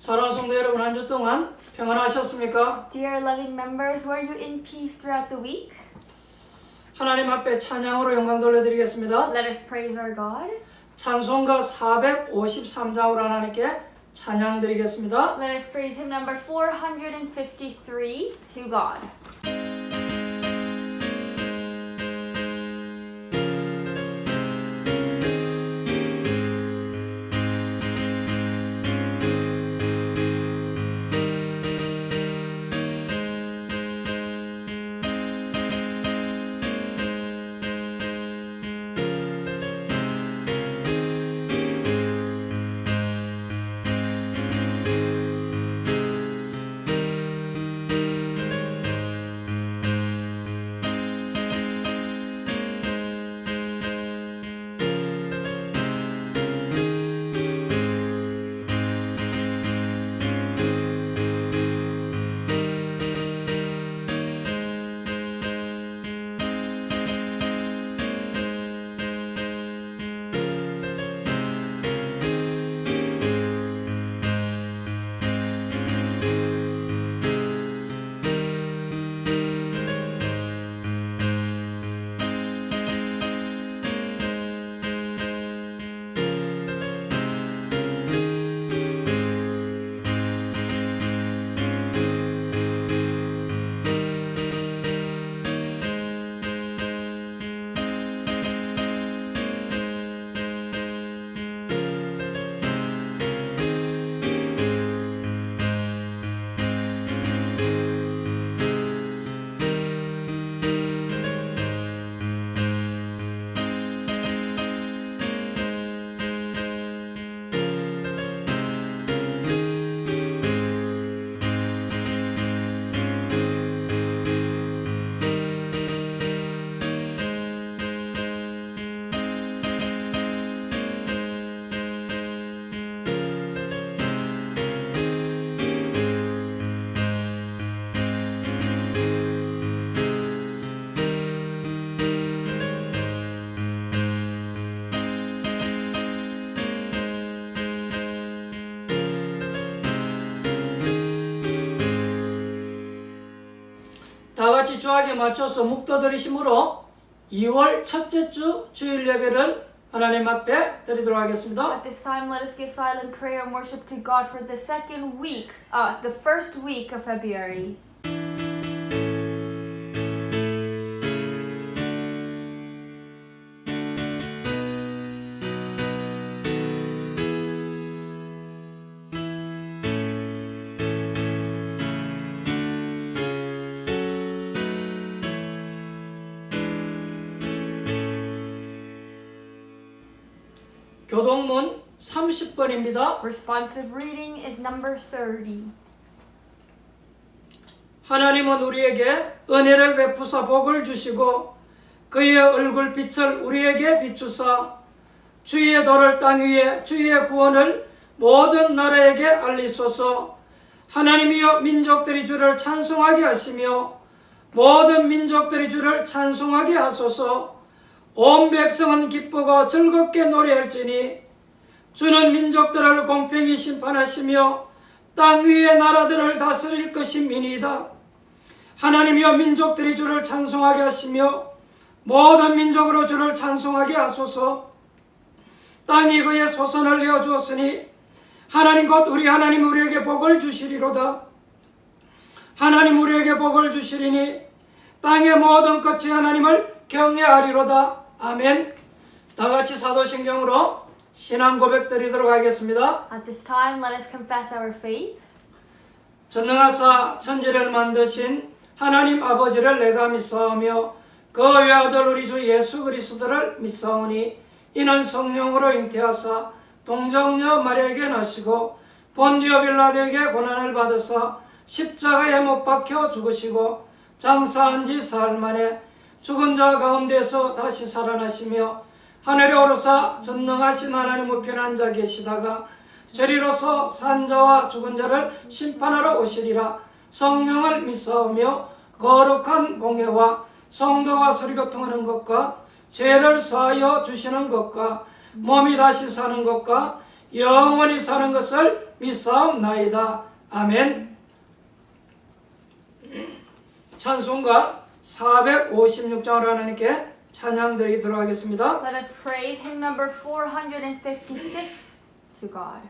사랑하는 성도 여러분, 한 주 동안 평안하셨습니까? Dear loving members, were you in peace throughout the week? 하나님 앞에 찬양으로 영광 돌려드리겠습니다. Let us praise our God. 찬송가 453장으로 하나님께 찬양 드리겠습니다. Let us praise hymn number 453 to God. 다 같이 주악에 맞춰서 묵도드리심으로 2월 첫째 주 주일 예배를 하나님 앞에 드리도록 하겠습니다. At this time, let us give silent prayer and worship to God for the first week of February. 교동문 30번입니다. Responsive reading is number 30. 하나님은 우리에게 은혜를 베푸사 복을 주시고 그의 얼굴 빛을 우리에게 비추사 주의 도를 땅 위에 주의 구원을 모든 나라에게 알리소서. 하나님이여, 민족들이 주를 찬송하게 하시며 모든 민족들이 주를 찬송하게 하소서. 온 백성은 기쁘고 즐겁게 노래할지니 주는 민족들을 공평히 심판하시며 땅 위의 나라들을 다스릴 것임이니이다. 하나님이여, 민족들이 주를 찬송하게 하시며 모든 민족으로 주를 찬송하게 하소서. 땅이 그의 소선을 내어주었으니 하나님 곧 우리 하나님 우리에게 복을 주시리로다. 하나님 우리에게 복을 주시리니 땅의 모든 끝이 하나님을 경외하리로다. 아멘. 다 같이 사도신경으로 신앙 고백 드리도록 하겠습니다. At this time, let us confess our faith. 전능하사 천지를 만드신 하나님 아버지를 내가 믿사오며 그 외아들 우리 주 예수 그리스도를 믿사오니 이는 성령으로 잉태하사 동정녀 마리아에게 나시고 본디오 빌라도에게 고난을 받으사 십자가에 못 박혀 죽으시고 장사한 지 사흘 만에 죽은 자 가운데서 다시 살아나시며 하늘에 오르사 전능하신 하나님 우편에 앉아 계시다가 저리로서 산 자와 죽은 자를 심판하러 오시리라. 성령을 믿사오며 거룩한 공회와 성도와 서리교통하는 것과 죄를 사하여 주시는 것과 몸이 다시 사는 것과 영원히 사는 것을 믿사옵나이다. 아멘. 찬송가 456장을 하나님께 찬양 드리도록 하겠습니다. Let us praise hymn number 456 to God.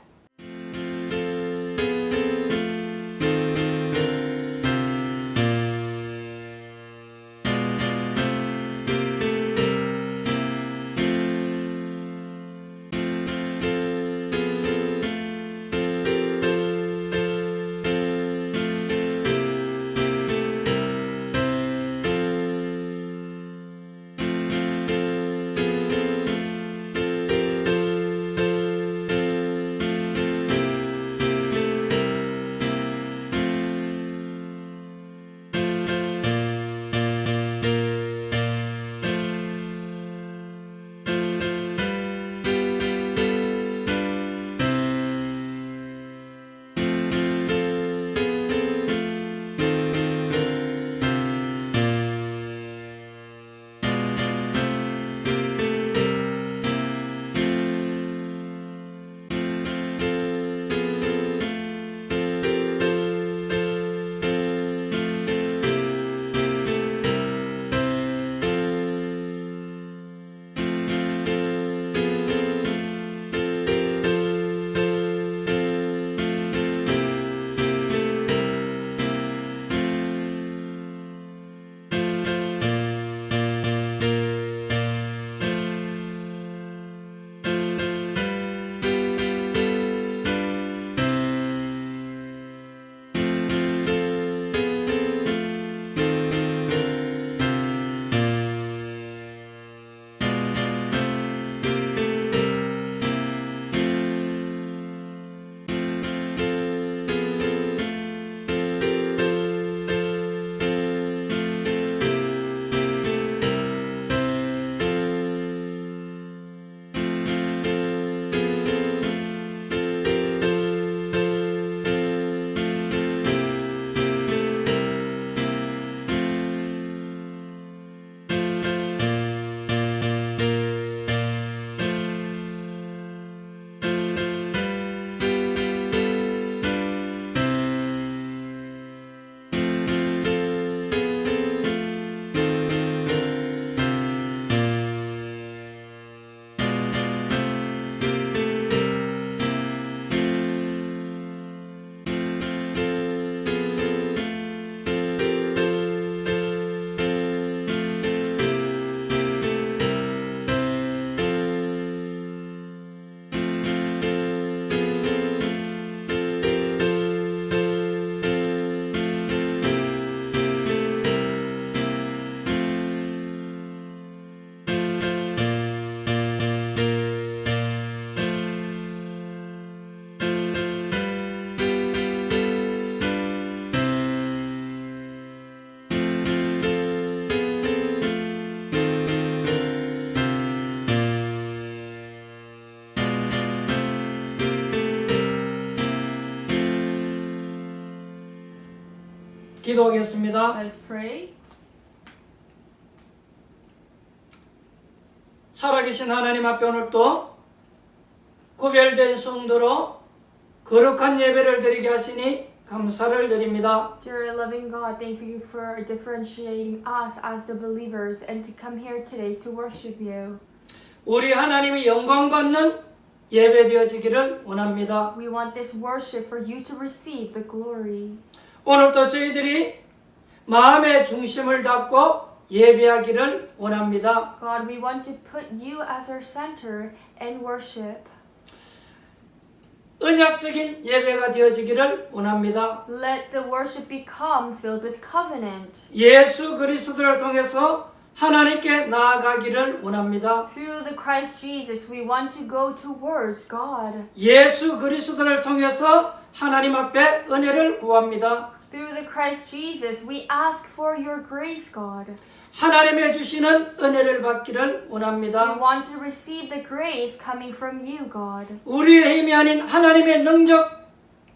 기도하겠습니다. Let us pray. 살아계신 하나님 앞에 오늘도 구별된 성도로 거룩한 예배를 드리게 하시니 감사를 드립니다. Dear loving God, thank you for differentiating us as the believers and to come here today to worship you. 우리 하나님이 영광 받는 예배 되어지기를 원합니다. We want this worship for you to receive the glory. 오늘도 저희들이 마음의 중심을 잡고 예배하기를 원합니다. God, we want to put you as our center and worship. 언약적인 예배가 되어지기를 원합니다. Let the worship become filled with covenant. 예수 그리스도를 통해서 하나님께 나아가기를 원합니다. Through the Christ Jesus, we want to go towards God. 예수 그리스도를 통해서 하나님 앞에 은혜를 구합니다. Through the Christ Jesus, we ask for your grace, God. 하나님의 주시는 은혜를 받기를 We 원합니다. want to receive the grace coming from you, God. 우리의 힘이 아닌 하나님의 능력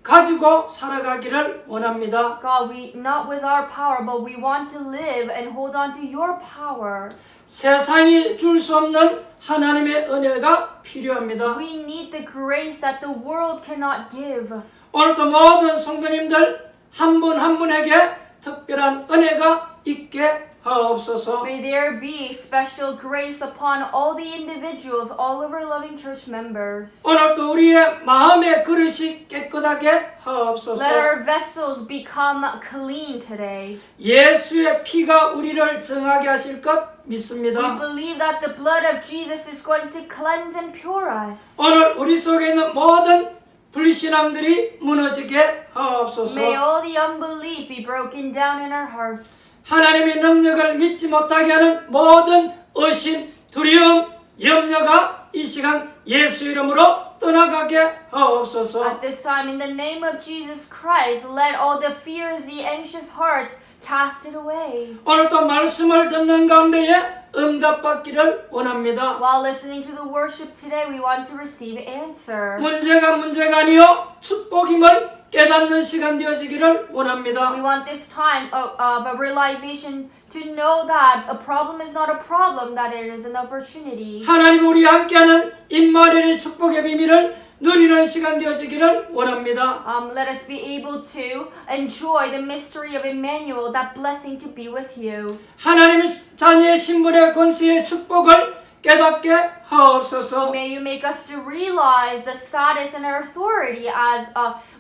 가지고 살아가기를 원합니다. God, we not with our power, but we want to live and hold on to your power. 세상이 줄 수 없는 하나님의 은혜가 필요합니다. We need the grace that the world cannot give. 오늘도 모든 성도님들 한 분 한 분에게 특별한 은혜가 있게 하옵소서. May there be special grace upon all the individuals, all of our loving church members. 오늘도 우리의 마음의 그릇이 깨끗하게 하옵소서. Let our vessels become clean today. 예수의 피가 우리를 정하게 하실 것 We 믿습니다. believe that the blood of Jesus is going to cleanse and pure us. 오늘 우리 속에 있는 모든 불신앙들이 무너지게 하옵소서. May all the unbelief be broken down in our hearts. 하나님의 능력을 믿지 못하게 하는 모든 의심, 두려움, 염려가 이 시간 예수 이름으로 떠나가게 하옵소서. At this time, in the name of Jesus Christ, let all the fears, the anxious hearts, cast it away. 오늘도 말씀을 듣는 가운데에 응답받기를 원합니다. While listening to the worship today, we want to receive answer. 문제가 아니요 축복임을 깨닫는 시간 되어지기를 원합니다. We want this time of a realization to know that a problem is not a problem, that it is an opportunity. 하나님 우리와 함께하는 임마누엘의 축복의 비밀을 누리는 시간 되어지기를 원합니다. Let us be able to enjoy the mystery of Emmanuel, that blessing to be with you. 하나님의 자녀의 신분의 권세의 축복을 깨닫게 하옵소서. May you make us to realize the status and our authority as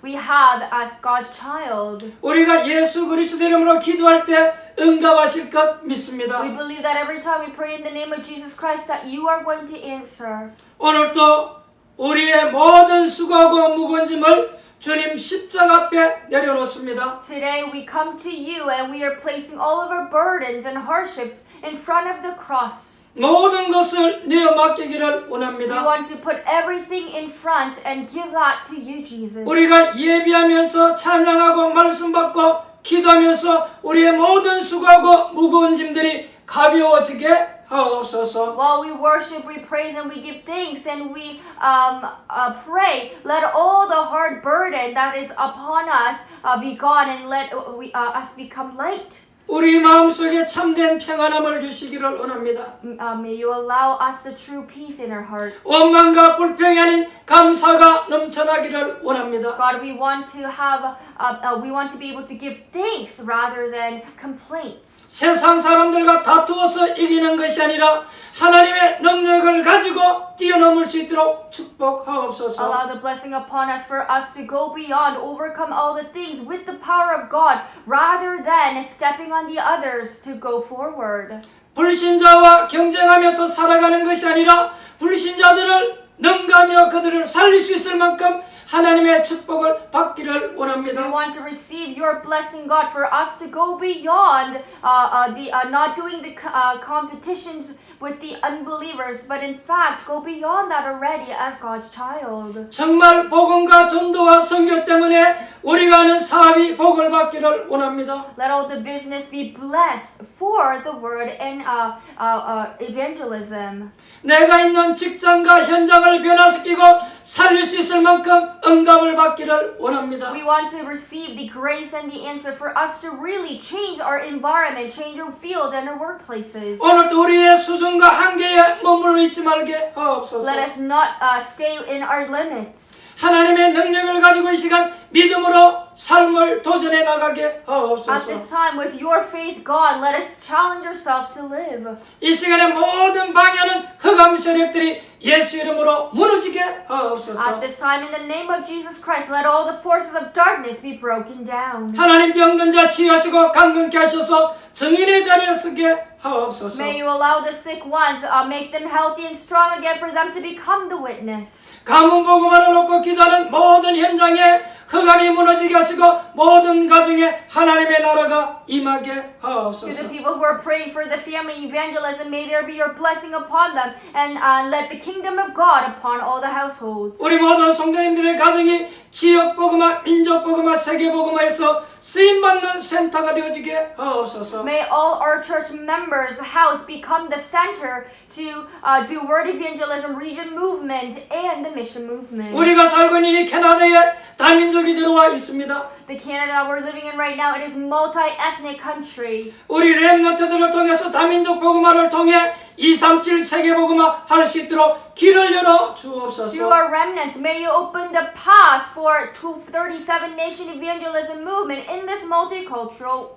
we have as God's child. 우리가 예수 그리스도 이름으로 기도할 때 응답하실 것 믿습니다. We believe that every time we pray in the name of Jesus Christ that you are going to answer. 오늘도 우리의 모든 수고하고 무거운 짐을 주님 십자가 앞에 내려놓습니다. Today we come to you and we are placing all of our burdens and hardships in front of the cross. 모든 것을 내어 맡기기를 We 원합니다. want to put everything in front and give that to you, Jesus. 우리가 예비하면서 찬양하고 말씀 받고 기도하면서 우리의 모든 수고하고 무거운 짐들이 가벼워지게 하옵소서. While we worship, we praise, and we give thanks, and we pray, let all the hard burden that is upon us be gone, and let us become light. 우리 마음속에 참된 평안함을 주시기를 원합니다. May you allow us the true peace in our hearts. 원망과 불평이 아닌 감사가 넘쳐나기를 원합니다. God, we want to have, we want to be able to give thanks rather than complaints. 세상 사람들과 다투어서 이기는 것이 아니라 하나님의 능력을 가지고 뛰어넘을 수 있도록 축복하옵소서. Allow the blessing upon us for us to go beyond, overcome all the things with the power of God, rather than stepping on the others to go forward. 불신자와 경쟁하면서 살아가는 것이 아니라 불신자들을 능가하며 그들을 살릴 수 있을 만큼 하나님의 축복을 받기를 We 원합니다. want to receive your blessing, God, for us to go beyond not doing the competitions with the unbelievers, but in fact go beyond that already as God's child. 정말 복음과 전도와 선교 때문에 우리가 하는 사업이 복을 받기를 원합니다. Let all the business be blessed for the word and evangelism. 내가 있는 직장과 현장을 변화시키고 살릴 수 있을 만큼 응답을 받기를 원합니다. We want to receive the grace and the answer for us to really change our environment, change our field and our workplaces. 오늘도 우리의 수준과 한계에 머물러 있지 말게 하옵소서. Let us not stay in our limits. 하나님의 능력을 가지고 이 시간 믿음으로 삶을 도전해 나가게 At 하옵소서. this time, with your faith, God, let us challenge ourselves to live. 이 시간에 모든 방해하는 흑암 세력들이 예수 이름으로 무너지게 하옵소서. At this time, in the name of Jesus Christ, let all the forces of darkness be broken down. 하나님 병든 자 치유하시고 강건케 하셔서 정인의 자리에 서게 하옵소서. May you allow the sick ones, make them healthy and strong again for them to become the witness. 가문 복음을 놓고 기도하는 모든 현장에 흑암이 무너지게 하시고 모든 가정에 하나님의 나라가 임하게 To the 하옵소서. people who are praying for the family evangelism, may there be your blessing upon them, and let the kingdom of God upon all the households. 우리 모든 성도님들의 가정이 지역 복음화, 민족 복음화, 세계 복음화에서 쓰임 받는 센터가 되어지게 하옵소서. May all our church members' house become the center to do word evangelism, region movement, and the mission movement. 우리가 살고 있는 이 캐나다의 다민족 다민족이 들어와 있습니다. The Canada that we're living in right now, it is multi-ethnic country. 우리 렘넌트들을 통해서 다민족 복음화를 통해 237 세계 복음화 할 수 있도록 길을 열어 Through 주옵소서. our remnants, may you open the path for 237 nation evangelism movement in this multicultural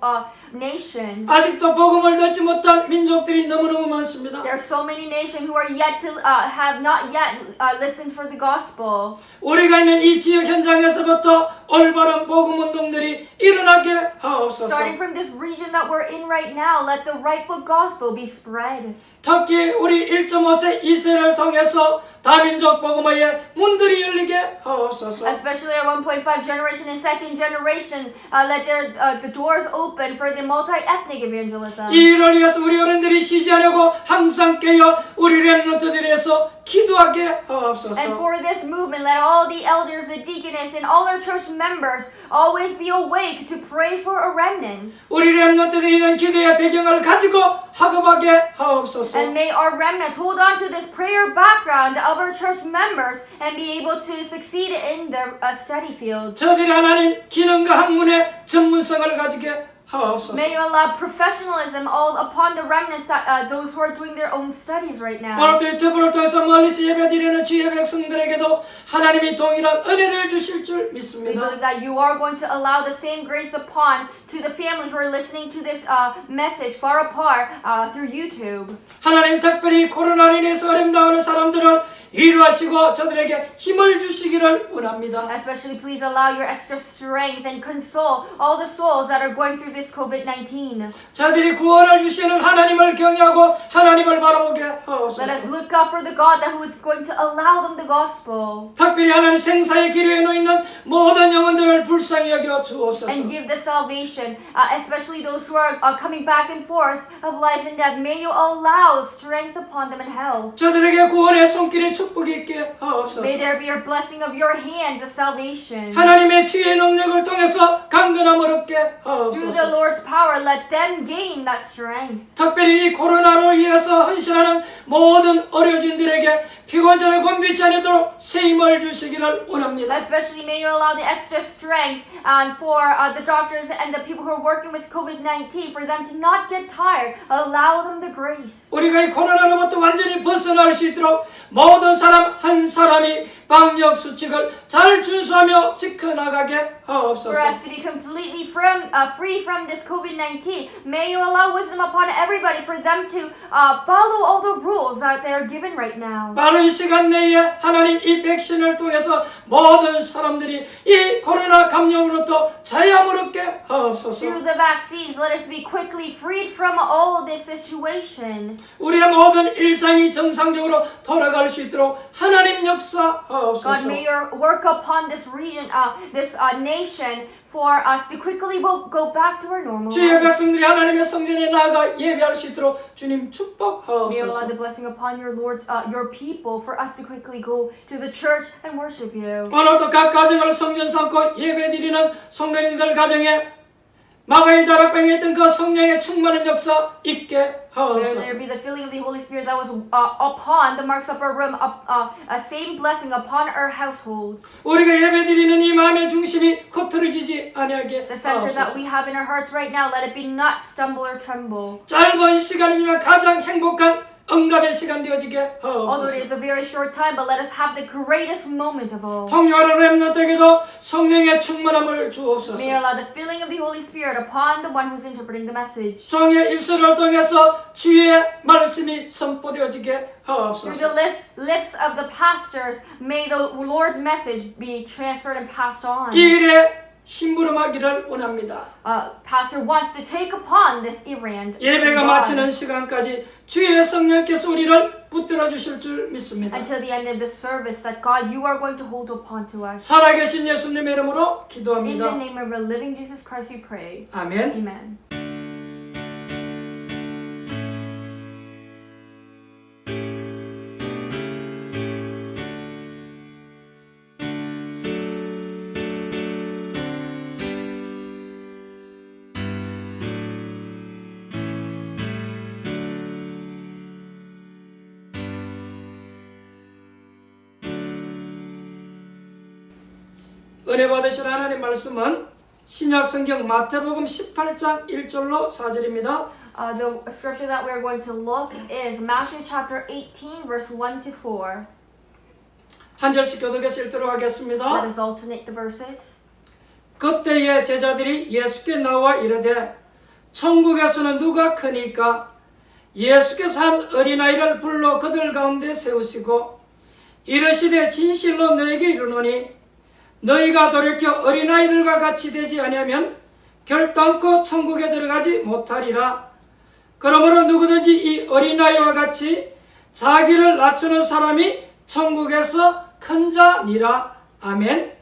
nation. 아직도 복음을 듣지 못한 민족들이 너무너무 많습니다. There are so many nations who are yet to have not yet listened for the gospel. 우리가 있는 이 지역 현장에서부터 올바른 복음 운동들이 일어나게 하옵소서. Starting from this region that we're in right now, let the rightful gospel be spread. 특히 우리 1.5세 2세를 통해서 다민족 복음화의 문들이 열리게 하옵소서. Especially our 1.5 generation and second generation, let the doors open for the multi-ethnic evangelism. 이 일을 위해서 우리 어른들이 쉬지 않고 항상 깨어 우리 렘넌트들을 위해서 기도하게 하옵소서. And for this movement, let all the elders, the deaconess, and all our church members always be awake to pray for a remnant. 우리 렘넌트들이 이런 기도의 배경을 가지고 학업하게 하옵소서. And may our remnants hold on to this prayer background of our church members and be able to succeed in their study field. 저들이 하나님 기능과 학문의 전문성을 가지게 하옵소서. May you allow professionalism all upon the remnants, that, those who are doing their own studies right now. 오늘도 유튜브를 통해서 멀리서 예배드리는 주의 백성들에게도 하나님이 동일한 은혜를 주실 줄 We 믿습니다. believe that you are going to allow the same grace upon to the family who are listening to this message far apart through YouTube. 하나님 특별히 코로나로 인해서 어림당하는 사람들을 위로하시고 저들에게 힘을 주시기를 원합니다. Especially please allow your extra strength and console all the souls that are going through this COVID-19. 저들이 구원을 주시는 하나님을 경외하고 하나님을 바라보게 Let us 하옵소서. look up for the God that who is going to allow them the gospel 특별히 하나님 생사의 길에 놓여 있는 모든 영혼들을 불쌍히 여겨 주옵소서. and give the salvation, especially those who are coming back and forth of life and death. May you allow strength upon them in hell. 저들에게 구원의 손길에 축복이 있게 하옵소서. May there be a blessing of your hands of salvation. 하나님의 주의 능력을 통해서 강건함을 얻게 Through the 하옵소서. Lord's power, let them gain that strength. 특별히 이 코로나로 위해서 헌신하는 모든 어려진들에게 피곤전에 곤비치 않도록 새 힘을 주시기를 원합니다. Especially may you allow the extra strength for the doctors and the people who are working with COVID-19 for them to not get tired. Allow them the grace. 우리가 이 코로나로부터 완전히 벗어날 수 있도록 모든 사람 한 사람이 방역 수칙을 잘 준수하며 지켜나가게 For 하옵소서. us to be completely free from this COVID-19, may you allow wisdom upon everybody for them to follow all the rules that they are given right now. 빠른 시간 내에 하나님 이 백신을 통해서 모든 사람들이 이 코로나 감염으로부터 자유함을 얻게 하옵소서. Through the vaccines, let us be quickly freed from all this situation. 우리의 모든 일상이 정상적으로 돌아갈 수 있도록 하나님 God, 역사하옵소서. may your work upon this region, this nation, for us to quickly go back to our normal 주의 life. 백성들이 하나님의 성전에 나아가 예배할 수 있도록 주님 May you allow 축복하옵소서. the blessing upon your Lord's, your people, for us to quickly go to the church and worship you. 오늘도 각 가정을 성전 삼고 예배드리는 성도님들 가정에 마가의 다락방에 있던 그 성령의 충만한 역사 있게 May there 하옵소서. be the filling of the Holy Spirit that was upon the marks of our room, a same blessing upon our households. 우리가 예배드리는 이 마음의 중심이 흐트러지지 아니하게 The center that 하옵소서. we have in our hearts right now, let it be not stumble or tremble. 짧은 시간이지만 가장 행복한 응답의 시간 되어지게 Although it 하옵소서. is a very short time, but let us have the greatest moment of all. 통요하는 렘넌트에게도 성령의 충만함을 주옵소서. May you allow the filling of the Holy Spirit upon the one who's interpreting the message. 종의 입술을 통해서 주의 말씀이 선포되어지게 Through 하옵소서. the lips of the pastors, may the Lord's message be transferred and passed on. 이 일에 심부름하기를 원합니다. Pastor wants to take upon this errand. 예배가 마치는 시간까지 주의 성령께서 우리를 붙들어 주실 줄 믿습니다. Until the end of this service, that God, you are going to hold upon to us. 살아계신 예수님의 이름으로 In the 기도합니다. name of the living Jesus Christ, we pray. 아멘. Amen. 은혜 받으실 하나님 말씀은 신약 성경 마태복음 18장 1절로 4절입니다. The scripture that we're going to look is Matthew chapter 18, verse 1 to 4. 한 절씩 교독해서 읽도록 Let 하겠습니다. us alternate the verses. 그때에 제자들이 예수께 나와 이르되 천국에서는 누가 크니까? 예수께서 한 어린아이를 불러 그들 가운데 세우시고 이르시되 진실로 너에게 이르노니 너희가 돌이켜 어린아이들과 같이 되지 아니하면 결단코 천국에 들어가지 못하리라. 그러므로 누구든지 이 어린아이와 같이 자기를 낮추는 사람이 천국에서 큰 자니라. 아멘.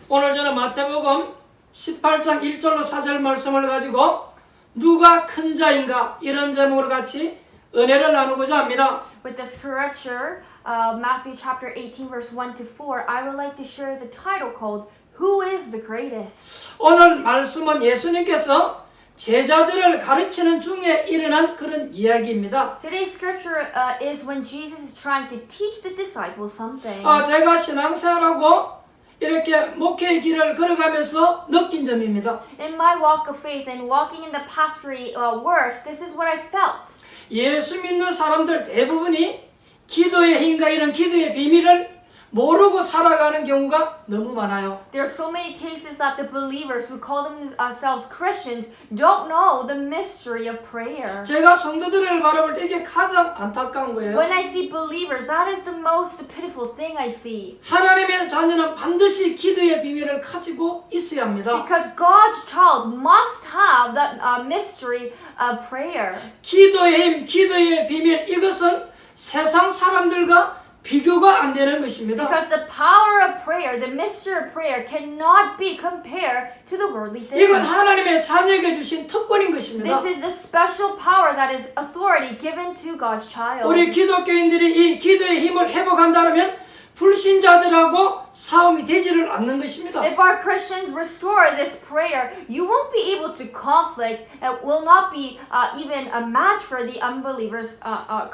오늘 저는 마태복음 18장 1절로 4절 말씀을 가지고 누가 큰 자인가 이런 제목으로 같이 은혜를 나누고자 합니다. With the scripture, Matthew chapter 18, verse 1 to 4, I would like to share the title called Who is the Greatest? 오늘 말씀은 예수님께서 제자들을 가르치는 중에 일어난 그런 이야기입니다. Today's scripture is when Jesus is trying to teach the disciples something. 제가 신앙생활하고 이렇게 목회의 길을 걸어가면서 느낀 점입니다. In my walk of faith and walking in the pastory works, this is what I felt. 예수 믿는 사람들 대부분이 기도의 힘과 이런 기도의 비밀을 모르고 살아가는 경우가 너무 많아요. There are so many cases that the believers who call themselves Christians don't know the mystery of prayer. 제가 성도들을 바라볼 때 이게 가장 안타까운 거예요. When I see believers, that is the most pitiful thing I see. 하나님의 자녀는 반드시 기도의 비밀을 가지고 있어야 합니다. Because God's child must have that mystery of prayer. 기도의 힘, 기도의 비밀 이것은 세상 사람들과 비교가 안 되는 것입니다. Because the power of prayer, the mystery of prayer cannot be compared to the worldly things. 이건 하나님의 자녀에게 주신 특권인 것입니다. This is the special power that is authority given to God's child. 우리 기독교인들이 이 기도의 힘을 회복한다면 불신자들하고 싸움이 되지를 않는 것입니다. If our Christians restore this prayer, you won't be able to conflict. It will not be even a match for the unbelievers.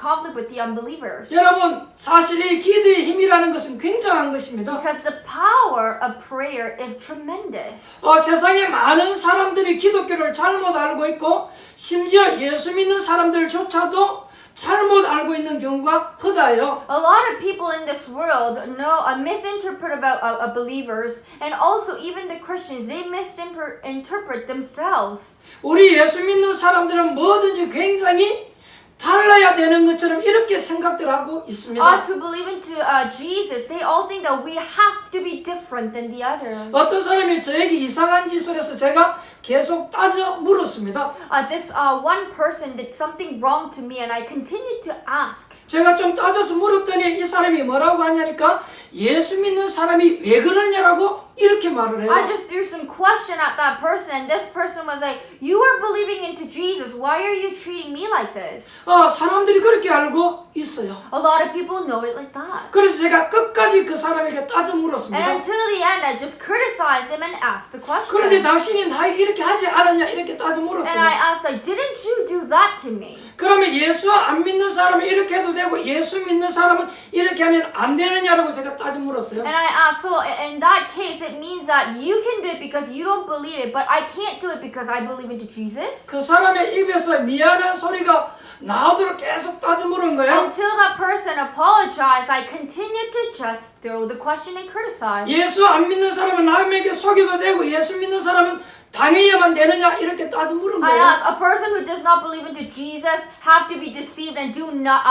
Conflict with the unbelievers. 여러분, 사실 이 기도의 힘이라는 것은 굉장한 것입니다. Because the power of prayer is tremendous. 세상에 많은 사람들이 기독교를 잘못 알고 있고 심지어 예수 믿는 사람들조차도 잘못 알고 있는 경우가 크다요. A lot of people in this world misinterpret about believers, and also even the Christians, they misinterpret themselves. 우리 예수 믿는 사람들은 뭐든지 굉장히 달라야 되는 것처럼 이렇게 생각들 하고 있습니다. Us who believe into Jesus, they all think that we have to be different than the others. 어떤 사람이 저에게 이상한 짓을 해서 제가 계속 따져 물었습니다. This one person did something wrong to me, and I continued to ask. 제가 좀 따져서 물었더니 이 사람이 뭐라고 하냐니까 예수 믿는 사람이 왜 그러냐라고 이렇게 말을 해요. I just threw some question at that person, and this person was like, "You are believing into Jesus. Why are you treating me like this?" 사람들이 그렇게 알고 있어요. A lot of people know it like that. 그래서 제가 끝까지 그 사람에게 따져 And 물었습니다. until the end, I just criticized him and asked the question. 그런데 당신이 나에게 이렇게 하지 않았냐 이렇게 따져 And I 물었어요. asked, like, didn't you do that to me? 그러면 예수 안 믿는 사람은 이렇게 해도 되고 예수 믿는 사람은 이렇게 하면 안 되느냐라고 제가 따져 물었어요. And I asked, so in that case, it means that you can do it because you don't believe it, but I can't do it because I believe into Jesus? 그 사람의 입에서 미안한 소리가 나오도록 계속 따져 물은 거예요. Until that person apologized, I continued to just throw the question and criticize. 예수 안 믿는 사람은 남에게 속여도 되고 예수 믿는 사람은 당해야만 되느냐 이렇게 따져 물은 I 거예요. asked, a person who does not believe into Jesus have to be deceived and do not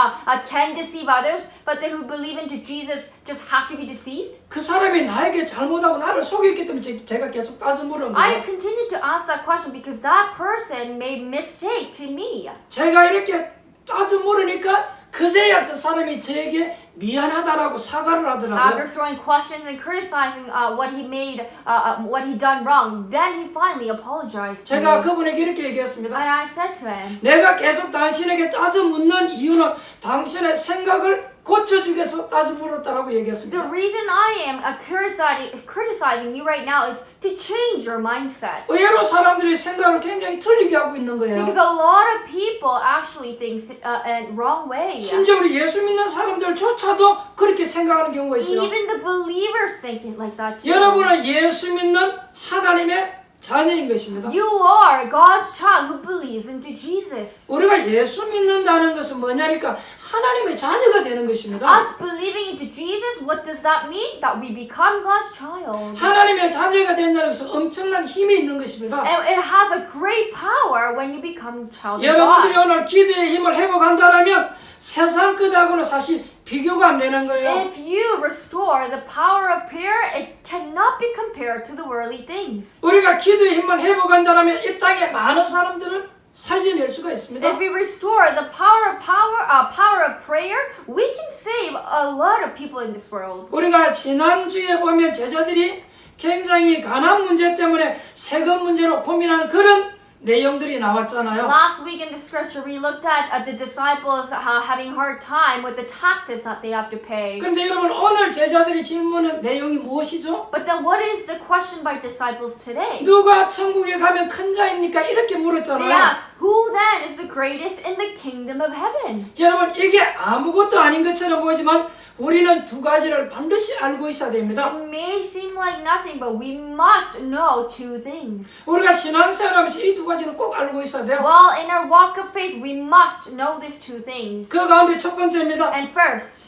can deceive others, but then who believe into Jesus just have to be deceived? 그 사람이 나에게 잘못하고 나를 속였기 때문에 제가 계속 따져 물은 I 거예요. continued to ask that question because that person made mistake to me. 제가 이렇게 따져 물으니까 그제야 그 사람이 저에게 미안하다라고 사과를 하더라고요. After throwing questions and criticizing what he made, what he done wrong, then he finally apologized to 제가 me. 그분에게 이렇게 얘기했습니다. And I said to him, 내가 계속 당신에게 따져 묻는 이유는 당신의 생각을 고쳐주겠어 따져 물었다라고 The 얘기했습니다. reason I am criticizing you right now is to change your mindset. 의외로 사람들이 생각을 굉장히 틀리게 하고 있는 거예요. Because a lot of people actually think a wrong way. 심지어 우리 예수 믿는 사람들조차도 그렇게 생각하는 경우가 있어요. Even the believers think it like that too. 여러분은 예수 믿는 하나님의 자녀인 것입니다. You are God's child who believes into Jesus. 우리가 예수 믿는다는 것은 뭐냐니까 하나님의 자녀가 되는 것입니다. Us believing into Jesus, what does that mean? That we become God's child. 하나님의 자녀가 된다는 것은 엄청난 힘이 있는 것입니다. And it has a great power when you become child of 여러분들이 God. 오늘 기도의 힘을 회복한다면 세상 끝하고는 사실 비교가 안 되는 거예요. If you restore the power of prayer, it cannot be compared to the worldly things. 우리가 기도의 힘을 회복한다면 이 땅에 많은 사람들을 살려낼 수가 있습니다. If we restore the power of prayer, we can save a lot of people in this world. 우리가 지난주에 보면 제자들이 굉장히 가난 문제 때문에 세금 문제로 고민하는 그런 내용들이 나왔잖아요. Last week in the scripture, we looked at the disciples having hard time with the taxes that they have to pay. 그런데 여러분 오늘 제자들이 질문한 내용이 무엇이죠? But then what is the question by disciples today? 누가 천국에 가면 큰 자입니까? 이렇게 They 물었잖아요. ask, who then is the greatest in the kingdom of heaven? 여러분 이게 아무것도 아닌 것처럼 보이지만 우리는 두 가지를 반드시 알고 있어야 됩니다. It may seem like nothing, but we must know two things. 우리가 신앙생활하면서 이 두 가지는 꼭 알고 있어야 돼요. Well, in our walk of faith, we must know these two things. 그 가운데 첫 번째입니다. And first,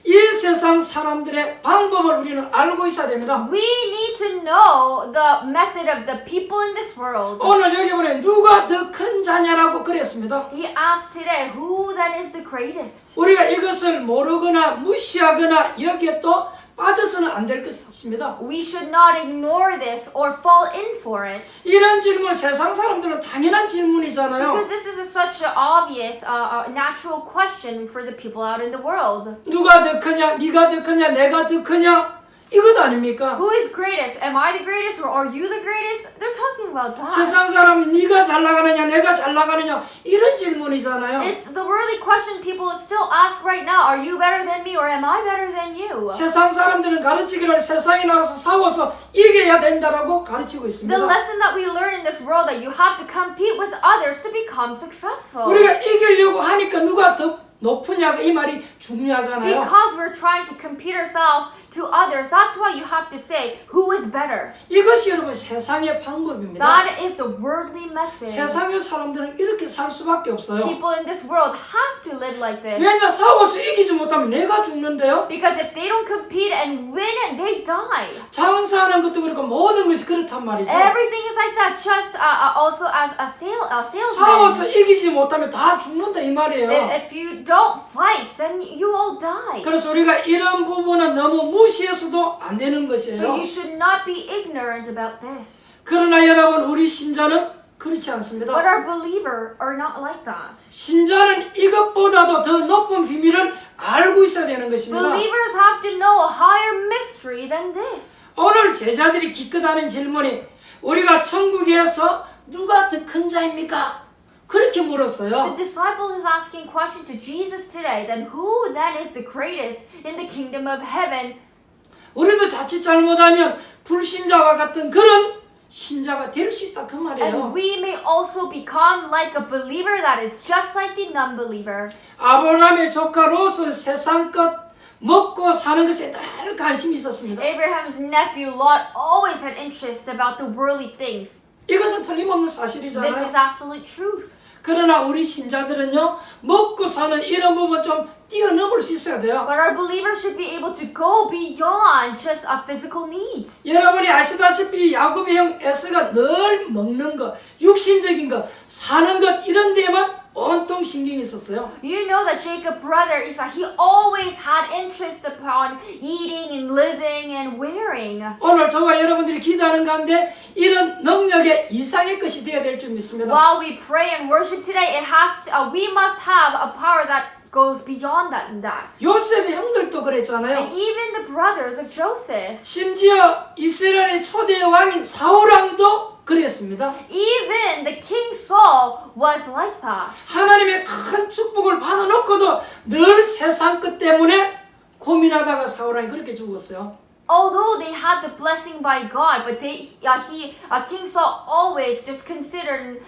이 세상 사람들의 방법을 우리는 알고 있어야 됩니다. we need to know the method of the people in this world. 오늘 여기 보면 누가 더 큰 자냐라고 그랬습니다. He asked today, who then is the greatest? 우리가 이것을 모르거나 무시하거나 여기에 또 빠져서는 안 될 것입니다. We should not ignore this or fall in for it. 이런 질문 세상 사람들은 당연한 질문이잖아요. Because this is such an obvious, natural question for the people out in the world. 누가 더 크냐, 네가 더 크냐, 내가 더 크냐 이것 아닙니까? Who is greatest? Am I the greatest or are you the greatest? They're talking about that. 세상 사람이 네가 잘 나가느냐, 내가 잘 나가느냐 이런 질문이잖아요. It's the worldly question people still ask right now. Are you better than me or am I better than you? 세상 사람들은 가르치기를 세상에 나가서 싸워서 이겨야 된다라고 가르치고 있습니다. The lesson that we learn in this world that you have to compete with others to become successful. 우리가 이기려고 하니까 누가 더 높으냐가 이 말이 중요하잖아요. Because we're trying to compete ourselves to others, that's why you have to say who is better. 이것이 여러분 세상의 방법입니다. That is the worldly method. 세상의 사람들은 이렇게 살 수밖에 없어요. People in this world have to live like this. 왜냐 싸워서 이기지 못하면 내가 죽는데요. Because if they don't compete and win, they die. 장사하는 것도 그렇고 모든 것이 그렇단 말이죠. Everything is like that. Just also as a salesman. 싸워서 이기지 못하면 다 죽는다 이 말이에요. If you don't fight, then you all die. 그래서 우리가 이런 부분은 너무 무시해서도 안 되는 So 것이에요. you should not be ignorant about this. 그러나 여러분 우리 신자는 그렇지 않습니다. But our believer are not like that. 신자는 이것보다도 더 높은 비밀을 알고 있어야 되는 것입니다. Believers have to know a higher mystery than this. 오늘 제자들이 기껏하는 질문이 우리가 천국에서 누가 더 큰 자입니까? 그렇게 물었어요. The disciple is asking question to Jesus today. Then who then is the greatest in the kingdom of heaven? 우리도 자칫 잘못하면 불신자와 같은 그런 신자가 될 수 있다 그 말이에요. And we may also become like a believer that is just like the non-believer. 아브라함의 조카 롯은 세상 것 먹고 사는 것에 늘 관심이 있었습니다. Abraham's nephew Lot always had interest about the worldly things. 이것은 틀림없는 This 사실이잖아요. is absolute truth. 그러나 우리 신자들은요 먹고 사는 이런 부분 좀 뛰어넘을 수 있어야 돼요. But our believers should be able to go beyond just physical needs. 여러분이 아시다시피 야곱의 형 에서가 늘 먹는 것, 육신적인 것, 사는 것 이런 데만 온통 신경이 있었어요. You know that Jacob brother Esau, he always had interest upon eating and living and wearing. 오늘 저와 여러분들이 기도하는 가운데 이런 능력의 이상의 것이 되어야 될 줄 믿습니다. While we pray and worship today, we must have a power that goes beyond that. 요셉의 형들도 And 그랬잖아요. even the brothers of Joseph, 심지어 이스라엘의 초대 왕인 사울왕도 그랬습니다. Even the King Saul was like that. 하나님의 큰 축복을 받아놓고도 늘 세상 것 때문에 고민하다가 사울왕이 그렇게 죽었어요. Although they had the blessing by God, but King Saul always just considered,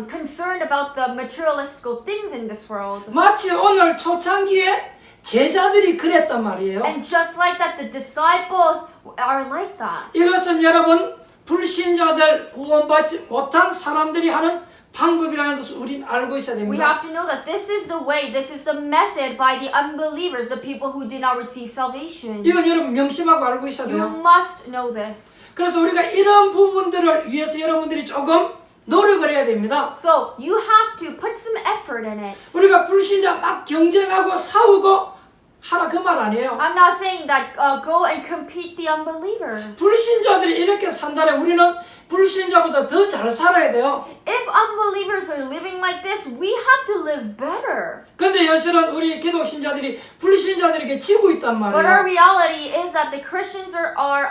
concerned about the materialistical things in this world. 마치 오늘 초창기에 제자들이 그랬단 말이에요. And just like that, the disciples are like that. 이것은 여러분 불신자들 구원받지 못한 사람들이 하는 방법이라는 것을 우린 알고 있어야 We 됩니다. have to know that this is the way, this is the method by the unbelievers, the people who did not receive salvation. 이건 여러분 명심하고 알고 있어야 You 돼요. must know this. 그래서 우리가 이런 부분들을 위해서 여러분들이 조금 노력을 해야 됩니다. So you have to put some effort in it. 우리가 불신자 막 경쟁하고 싸우고 하라 그 말 아니에요. I'm not saying that go and compete the unbelievers. 불신자들이 이렇게 산다래 우리는 불신자보다 더 잘 살아야 돼요. If unbelievers are living like this, we have to live better. 근데 현실은 우리 기독 신자들이 불신자들에게 지고 있단 But our 말이에요. reality is that the Christians are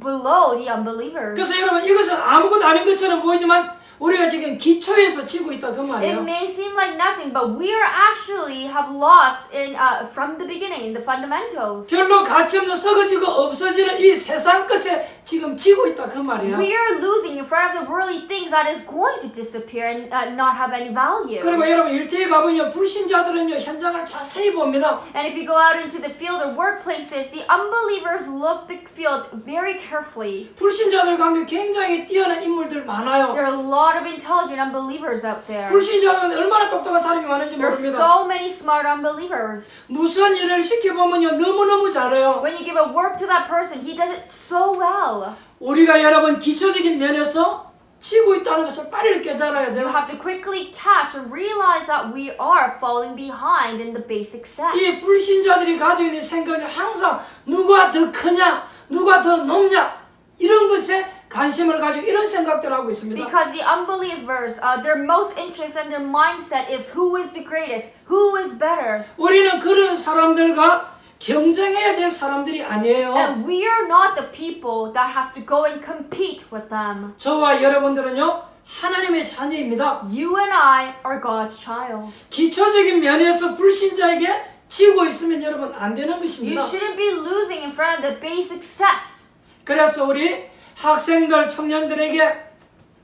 below the unbelievers. 그래서 여러분 이것은 아무것도 아닌 것처럼 보이지만 우리가 지금 기초에서 지고 있다 그 It 말이에요. may seem like nothing, but we are actually have lost in from the beginning in the fundamentals. 별로 가치없는 썩어지고 없어지는 이 세상 것에 지금 지고 있다 그 말이에요. We are losing in front of the worldly things that is going to disappear and not have any value. 그리고 여러분 일터에 가보면 불신자들은요 현장을 자세히 봅니다. And if you go out into the field or workplaces, the unbelievers look the field very carefully. 불신자들 가운데 굉장히 뛰어난 인물들 많아요. There are a lot of intelligent unbelievers out there. 불신자는 얼마나 똑똑한 사람이 많은지 There are 모릅니다. so many smart unbelievers. 무슨 일을 시켜보면요 너무너무 잘해요. When you give a work to that person, he does it so well. 우리가 여러분 기초적인 면에서 지고 있다는 것을 빨리 깨달아야 You 돼요. have to quickly catch and realize that we are falling behind in the basic steps. 이 불신자들이 가지고 있는 생각은 항상 누가 더 크냐 누가 더 높냐 이런 것에 관심을 가지고 이런 생각들을 하고 있습니다. Because the unbelievers, their most interest and their mindset is who is the greatest, who is better. 우리는 그런 사람들과 경쟁해야 될 사람들이 아니에요. And we are not the people that has to go and compete with them. 저와 여러분들은요 하나님의 자녀입니다. You and I are God's child. 기초적인 면에서 불신자에게 지고 있으면 여러분 안 되는 You 것입니다. shouldn't be losing in front of the basic steps. 그래서 우리 학생들, 청년들에게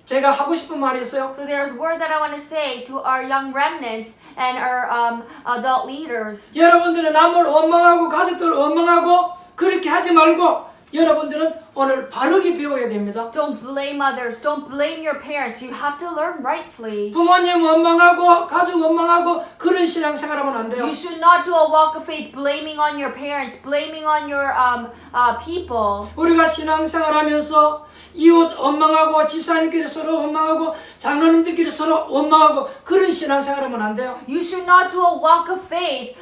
제가 하고 싶은 말이 있어요. So there's a word that I want to say to our young remnants and our adult leaders. 여러분들은 남을 원망하고 가족들을 원망하고 그렇게 하지 말고 여러분들은 오늘 바르게 배워야 됩니다. Don't blame others. Don't blame your parents. You have to learn rightfully. 부모님 원망하고 가족 원망하고 그런 신앙생활하면 안 돼요. You should not do a walk of faith blaming on your parents, blaming on your people. 우리가 신앙생활하면서 이웃 원망하고 집사님끼리 서로 원망하고 장로님들끼리 서로 원망하고 그런 신앙생활하면 안 돼요. You should not do a walk of faith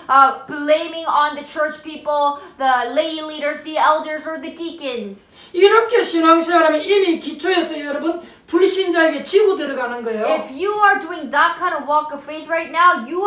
blaming on the church people, the lay leaders, the elders, or the deacons. 이렇게 신앙생활하면 이미 기초에서 여러분 불신자에게 지고 들어가는 거예요. If you are doing that kind of walk of faith right now, you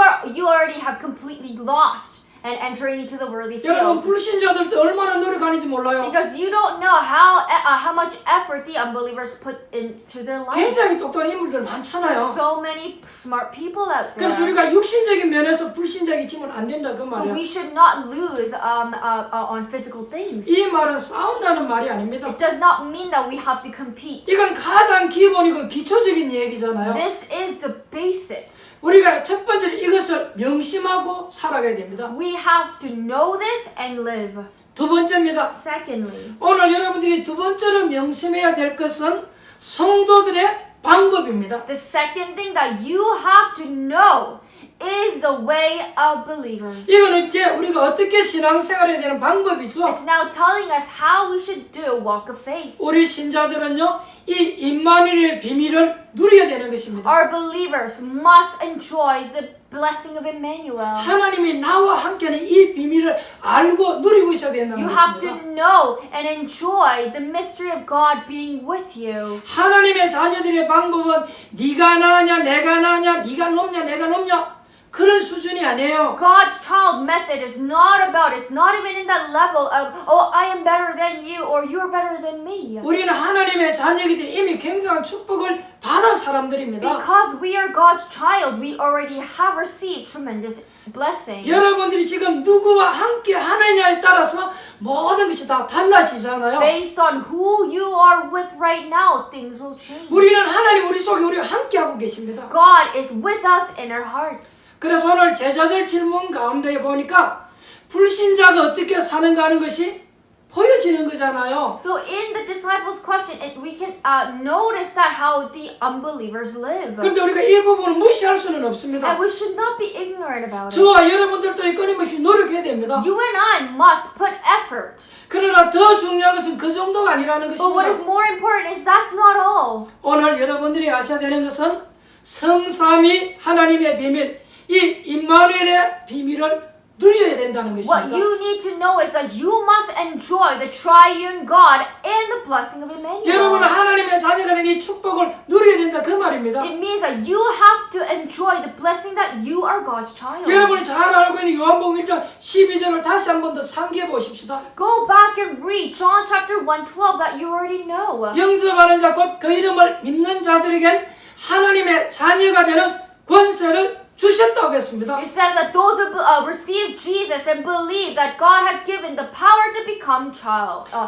already have completely lost and entering into the worldly 여러분 field. 불신자들도 얼마나 노력하는지 몰라요. Because you don't know how much effort the unbelievers put into their life. 굉장히 똑똑한 인물들 There's 많잖아요. so many smart people out there. 그래서 우리가 육신적인 면에서 불신자에게 지면 안 된다 그 So 말이에요. we should not lose on physical things. 이 말은 싸운다는 말이 아닙니다. It does not mean that we have to compete. 이건 가장 기본이고 기초적인 얘기잖아요. This is the basic. 우리가 첫 번째로 이것을 명심하고 살아가야 됩니다. We have to know this and live. 두 번째입니다. Secondly, 오늘 여러분들이 두 번째로 명심해야 될 것은 성도들의 방법입니다. the second thing that you have to know is the way of believers. 이거는 이제 우리가 어떻게 신앙생활해야 되는 방법이죠. It's now telling us how we should do a walk of faith. 우리 신자들은요, 이 임마누엘의 비밀을 누려야 되는 것입니다. Our believers must enjoy the blessing of Emmanuel. 하나님이 나와 함께하는 이 비밀을 알고 누리고 있어야 된다는 You have to 것입니다. know and enjoy the mystery of God being with you. 하나님의 자녀들의 방법은 네가 나으냐 내가 나으냐 네가 높냐 내가 높냐 그런 수준이 아니에요. God's child method is not about, it's not even in that level of, oh, I am better than you or you're better than me. 우리는 하나님의 자녀이기 때문에 이미 굉장한 축복을 받은 사람들입니다. Because we are God's child, we already have received tremendous blessings. 여러분들이 지금 누구와 함께 하느냐에 따라서 모든 것이 다 달라지잖아요. Based on who you are with right now, things will change. 우리는 하나님 우리 속에 우리와 함께 하고 계십니다. God is with us in our hearts. 그래서 오늘 제자들 질문 가운데 보니까 불신자가 어떻게 사는가 하는 것이 보여지는 거잖아요. So in the disciples' question, we can notice that how the unbelievers live. 그런데 우리가 이 부분을 무시할 수는 없습니다. And we should not be ignorant about it. 저와 여러분들도 끊임없이 노력해야 됩니다. You and I must put effort. 그러나 더 중요한 것은 그 정도가 아니라는 But what is 것입니다. more important is that's not all. 오늘 여러분들이 아셔야 되는 것은 성삼위 하나님의 비밀, 이 임마누엘의 비밀을 누려야 된다는 What 것입니다. you need to know is that you must enjoy the triune God and the blessing of 여러분은 Emmanuel. 하나님의 자녀가 된 이 축복을 누려야 된다 그 말입니다. It means that you have to enjoy the blessing that you are God's child. 여러분이 잘 알고 있는 요한복음 1장 12절을 다시 한 번 더 상기해 보십시다. Go back and read John chapter 1:12 that you already know. 영접하는 자 곧 그 이름을 믿는 자들에겐 하나님의 자녀가 되는 권세를 주셨다고 했습니다. It says that those who receive Jesus and believe that God has given the power to become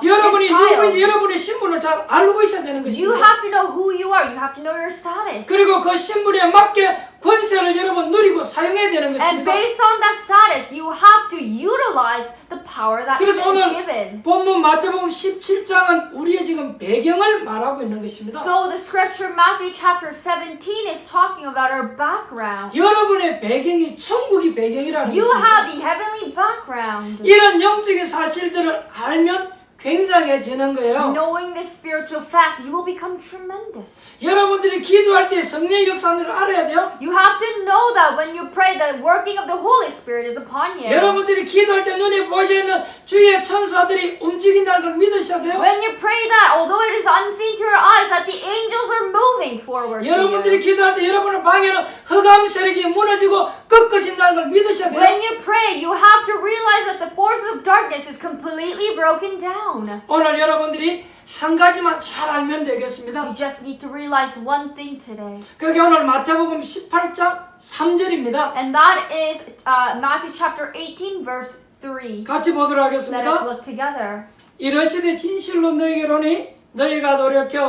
여러분이 His 누구인지 child. 여러분의 신분을 잘 알고 있어야 되는 You 것입니다. have to know who you are. You have to know your status. 그리고 그 신분에 맞게 권세를 여러분 누리고 사용해야 되는 And 것입니다. based on that status, you have to utilize the power that is 그래서 오늘 given. 본문 마태복음 17장은 우리의 지금 배경을 말하고 있는 것입니다. So the scripture Matthew chapter 17 is talking about our background. 여러분의 배경이 천국이 배경이라는 You 것입니다. have the heavenly background. 이런 영적인 사실들을 알면 굉장해지는 거예요. Knowing this spiritual fact, you will become tremendous. 여러분들이 기도할 때 성령의 역사를 알아야 돼요. You have to know that when you pray, the working of the Holy Spirit is upon you. 여러분들이 기도할 때 눈에 보이지 않는 주의 천사들이 움직인다는 걸 믿으셔야 돼요. When you pray that, although it is unseen to your eyes, that the angels are moving forward to 여러분들이 you. 기도할 때 여러분의 방에는 흑암 세력이 무너지고 꺾어진다는 걸 믿으셔야 돼요. When you pray, you have to realize that the forces of darkness is completely broken down. 오늘 여러분들이 한 가지만 잘 알면 되겠습니다. You just need to realize one thing today. 그게 오늘 마태복음 18장 3절입니다. And that is Matthew chapter 18 verse 3. 같이 보도록 Let us 하겠습니다. look together. 이러시되 진실로 너희에게로니 너희가 노력해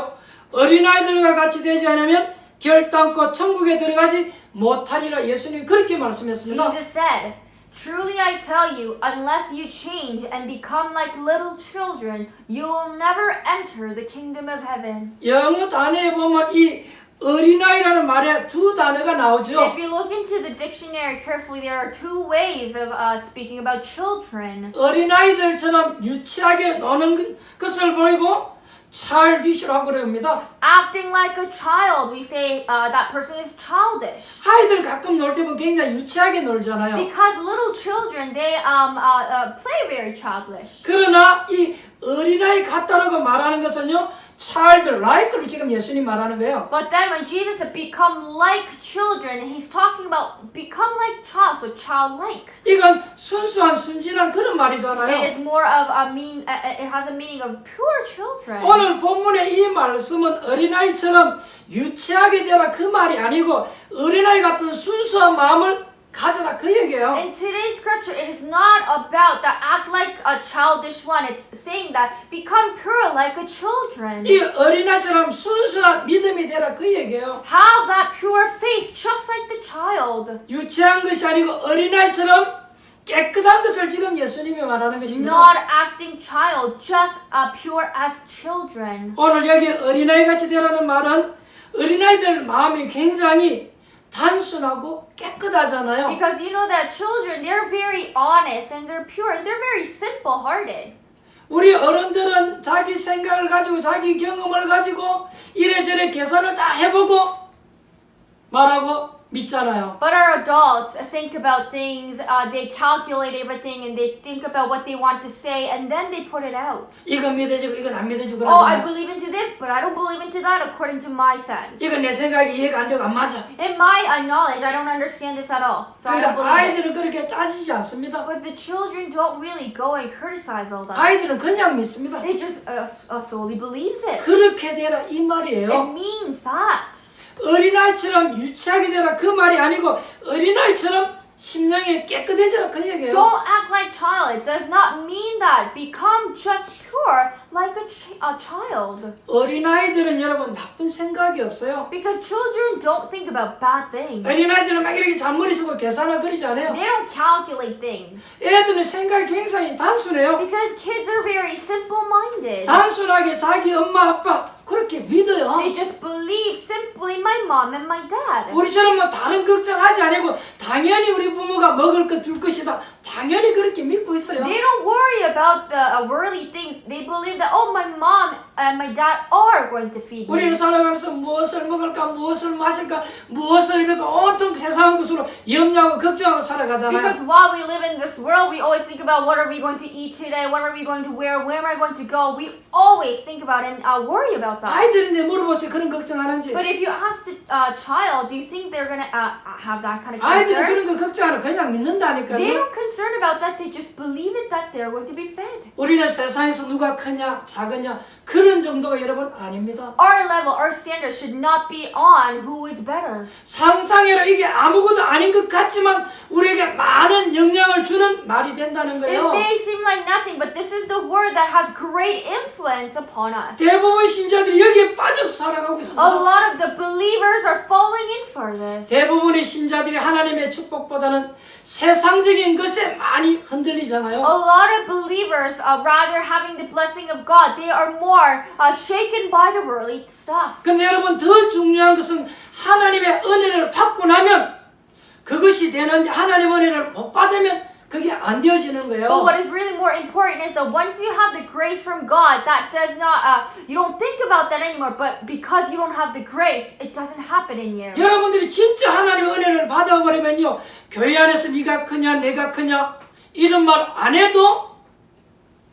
어린아이들과 같이 되지 않으면 결단코 천국에 들어가지 못하리라. 예수님이 그렇게 말씀했습니다. Jesus said, "Truly I tell you, unless you change and become like little children, you will never enter the kingdom of heaven." 영어 단어에 보면 이 어린아이라는 말에 두 단어가 나오죠. If you look into the dictionary carefully, there are two ways of speaking about children. 어린아이들처럼 유치하게 노는 것을 보이고 childish라고 그럽니다. Acting like a child, we say that person is childish. 아이들 가끔 놀 때 보면 굉장히 유치하게 놀잖아요. Because little children, they play very childish. 그러나 이 어린아이 같다라고 말하는 것은요, childlike를 지금 예수님 말하는 거예요. But then when Jesus said become like children, he's talking about become like child, so childlike. 이건 순수한 순진한 그런 It 말이잖아요. is more of it has a meaning of pure children. 오늘 본문의 이 말씀은 어린아이처럼 유치하게 되라 그 말이 아니고 어린아이 같은 순수한 마음을 가져라 그 얘기예요. In today's scripture, it is not about the act like a childish one. It's saying that become pure like a children. 이 어린아이처럼 순수한 믿음이 되라 그 얘기예요. Have that pure faith just like the child. 유치한 것이 아니고 어린아이처럼 깨끗한 것을 지금 예수님이 말하는 것입니다. Not acting child, just pure as children. 오늘 여기 어린아이 같이 되라는 말은 어린아이들 마음이 굉장히 단순하고 깨끗하잖아요. Because you know that children, they're very honest and they're pure and they're very simple-hearted. 우리 어른들은 자기 생각을 가지고 자기 경험을 가지고 이래저래 계산을 다 해보고 말하고 믿잖아요. But our adults think about things, they calculate everything and they think about what they want to say and then they put it out. 이건 믿어지고 이건 안 믿어지고 Oh, I 그러잖아요. believe into this, but I don't believe into that according to my sense. 이건 내 생각이 이해가 안 되고 안 맞아. In my knowledge, I don't understand this at all. So I don't 그러니까 believe it. 아이들은 그렇게 따지지 않습니다. But the children don't really go and criticize all that. 아이들은 그냥 믿습니다. They just solely believes it. 그렇게 되라 이 It 말이에요. means that. 어린아이처럼 유치하게 되라 그 말이 아니고 어린아이처럼 심령이 깨끗해져라 그 얘기예요. Don't act like child. It does not mean that. Become just pure like a child. 어린아이들은 여러분 나쁜 생각이 없어요. Because children don't think about bad things. 어린아이들은 막 이렇게 잔머리 쓰고 계산을 그리지 않아요. They don't calculate things. 애들은 생각이 굉장히 단순해요. Because kids are very simple-minded. 단순하게 자기 엄마 아빠 그렇게 믿어요. They just believe simply my mom and my dad. 우리처럼 뭐 다른 걱정하지 않고 당연히 우리 부모가 먹을 것 줄 것이다. 당연히 그렇게 믿고 있어요. They don't worry about the worldly things. They believe that, oh, my mom and my dad are going to feed 우리는 me. 살아가면서 무엇을 먹을까, 무엇을 마실까, 무엇을 입을까 온통 세상 것으로 염려하고 걱정하고 살아가잖아요. Because while we live in this world, we always think about what are we going to eat today, what are we going to wear, where am I going to go. We always think about and worry about that. 아이들인데 물어보세요. 그런 걱정하는지. But if you ask a child, do you think they're going to have that kind of 아이들은 concern? 그런 거 걱정 안 하고 그냥 They 믿는다니까요. don't concern about that. They just believe it that they're going to be fed. 우리는 세상에서 누가 크냐, 작으냐 그런 정도가 여러분 아닙니다. Our level, our standard should not be on who is better. 상상해라 이게 아무것도 아닌 것 같지만 우리에게 많은 영향을 주는 말이 된다는 It 거예요. may seem like nothing, but this is the word that has great influence upon us. 대부분 신자들이 여기에 빠져서 살아가고 A 있습니다. lot of the believers are falling in for this. 대부분의 신자들이 하나님의 축복보다는 세상적인 것에 많이 흔들리잖아요. A lot of believers, rather having the blessing of God, they are more shaken by the worldly stuff. 근데 여러분 더 중요한 것은 하나님의 은혜를 받고 나면 그것이 되는데 하나님의 은혜를 못 받으면 그게 안 되어지는 But 거예요. what is really more important is that once you have the grace from God, that does not, you don't think about that anymore, but because you don't have the grace, it doesn't happen in you. 여러분들이 진짜 하나님의 은혜를 받아버리면요 교회 안에서 네가 크냐 내가 크냐 이런 말 안 해도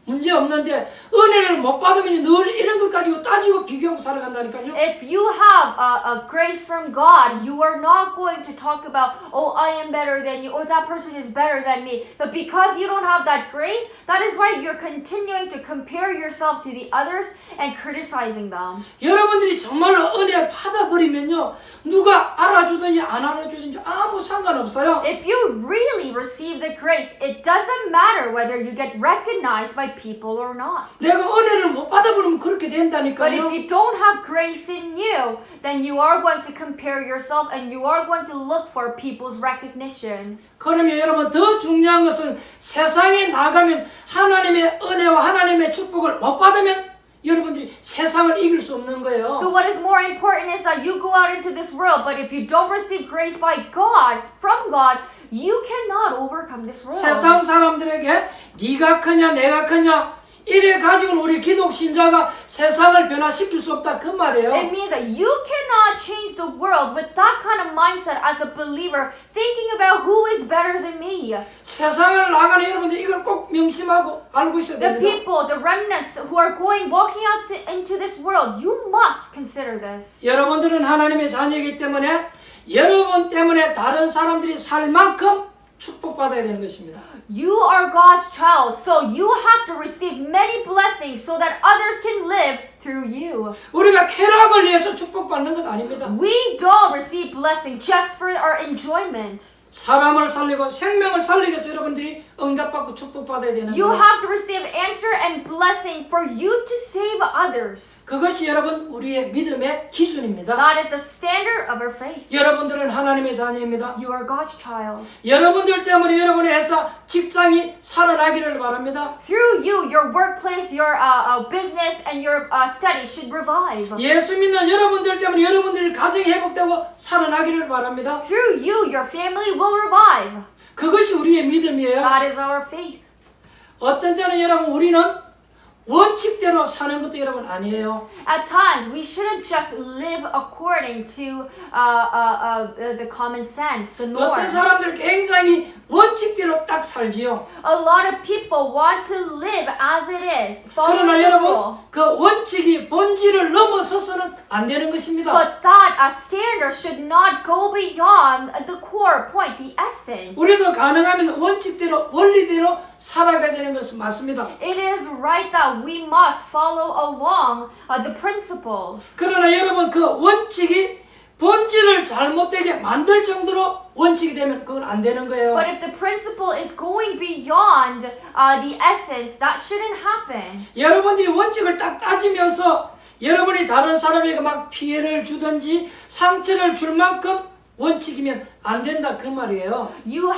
문제 없는데 은혜를 못 받으면 늘 이런 것 가지고 따지고 비교하고 살아간다니까요. If you have a grace from God, you are not going to talk about, oh, I am better than you, or that person is better than me. But because you don't have that grace, that is why you're continuing to compare yourself to the others and criticizing them. 여러분들이 정말로 은혜를 받아버리면요 누가 알아주든지 안 알아주든지 아무 상관없어요. If you really receive the grace, it doesn't matter whether you get recognized by people or not. 내가 은혜를 못 받아버리면 그렇게 But if 된다니까요. you don't have grace in you, then you are going to compare yourself and you are going to look for people's recognition. 그러면 여러분 더 중요한 것은 세상에 나가면 하나님의 은혜와 하나님의 축복을 못 받으면 여러분들이 세상을 이길 수 없는 거예요. So what is more important is that you go out into this world, but if you don't receive grace by God, from God, you cannot overcome this world. 세상 사람들에게 네가 크냐 내가 크냐 이래 가지고는 우리 기독 신자가 세상을 변화시킬 수 없다 그 말이에요. It means that you cannot change the world with that kind of mindset as a believer, thinking about who is better than me. 세상을 나가는 여러분들 이걸 꼭 명심하고 알고 있어야 The 됩니다. people, the remnants who are walking out into this world, you must consider this. 여러분들은 하나님의 자녀이기 때문에 여러분 때문에 다른 사람들이 살 만큼 축복받아야 되는 것입니다. You are God's child, so you have to receive many blessings so that others can live through you. 우리가 쾌락을 위해서 축복받는 것 아닙니다. We don't receive blessing just for our enjoyment. 사람을 살리고 생명을 살리기 위해서 여러분들이 응답받고 축복받아야 되는 You 거예요. have to receive answer and blessing for you to save others. 그것이 여러분 우리의 믿음의 기준입니다. That is the standard of our faith. 여러분들은 하나님의 자녀입니다. You are God's child. 여러분들 때문에 여러분의 회사, 직장이 살아나기를 바랍니다. Through you, your workplace, your business, and your study should revive. 예수 믿는 여러분들 때문에 여러분들의 가정이 회복되고 살아나기를 바랍니다. Through you, your family will revive. 그것이 우리의 믿음이에요. That is our faith. 어떤 때는 여러분 우리는 원칙대로 사는 것도 여러분 아니에요. At times, we shouldn't just live according to the common sense, the norm. 어떤 사람들은 굉장히 원칙대로 딱 살지요. A lot of people want to live as it is, following 그러나 the 여러분 rule. 그 원칙이 본질을 넘어서서는 안 되는 것입니다. But that standard should not go beyond the core point, the essence. 우리도 가능하면 원칙대로 원리대로 살아가야 되는 것은 맞습니다. It is right that we must follow along the principles. 그러나 여러분 그 원칙이 본질을 잘못되게 만들 정도로 원칙이 되면 그건 안 되는 거예요. But if the principle is going beyond the essence, that shouldn't happen. 여러분들이 원칙을 딱 따지면서 여러분이 다른 사람에게 막 피해를 주든지 상처를 줄 만큼 원칙이면 안 된다 그 말이에요. You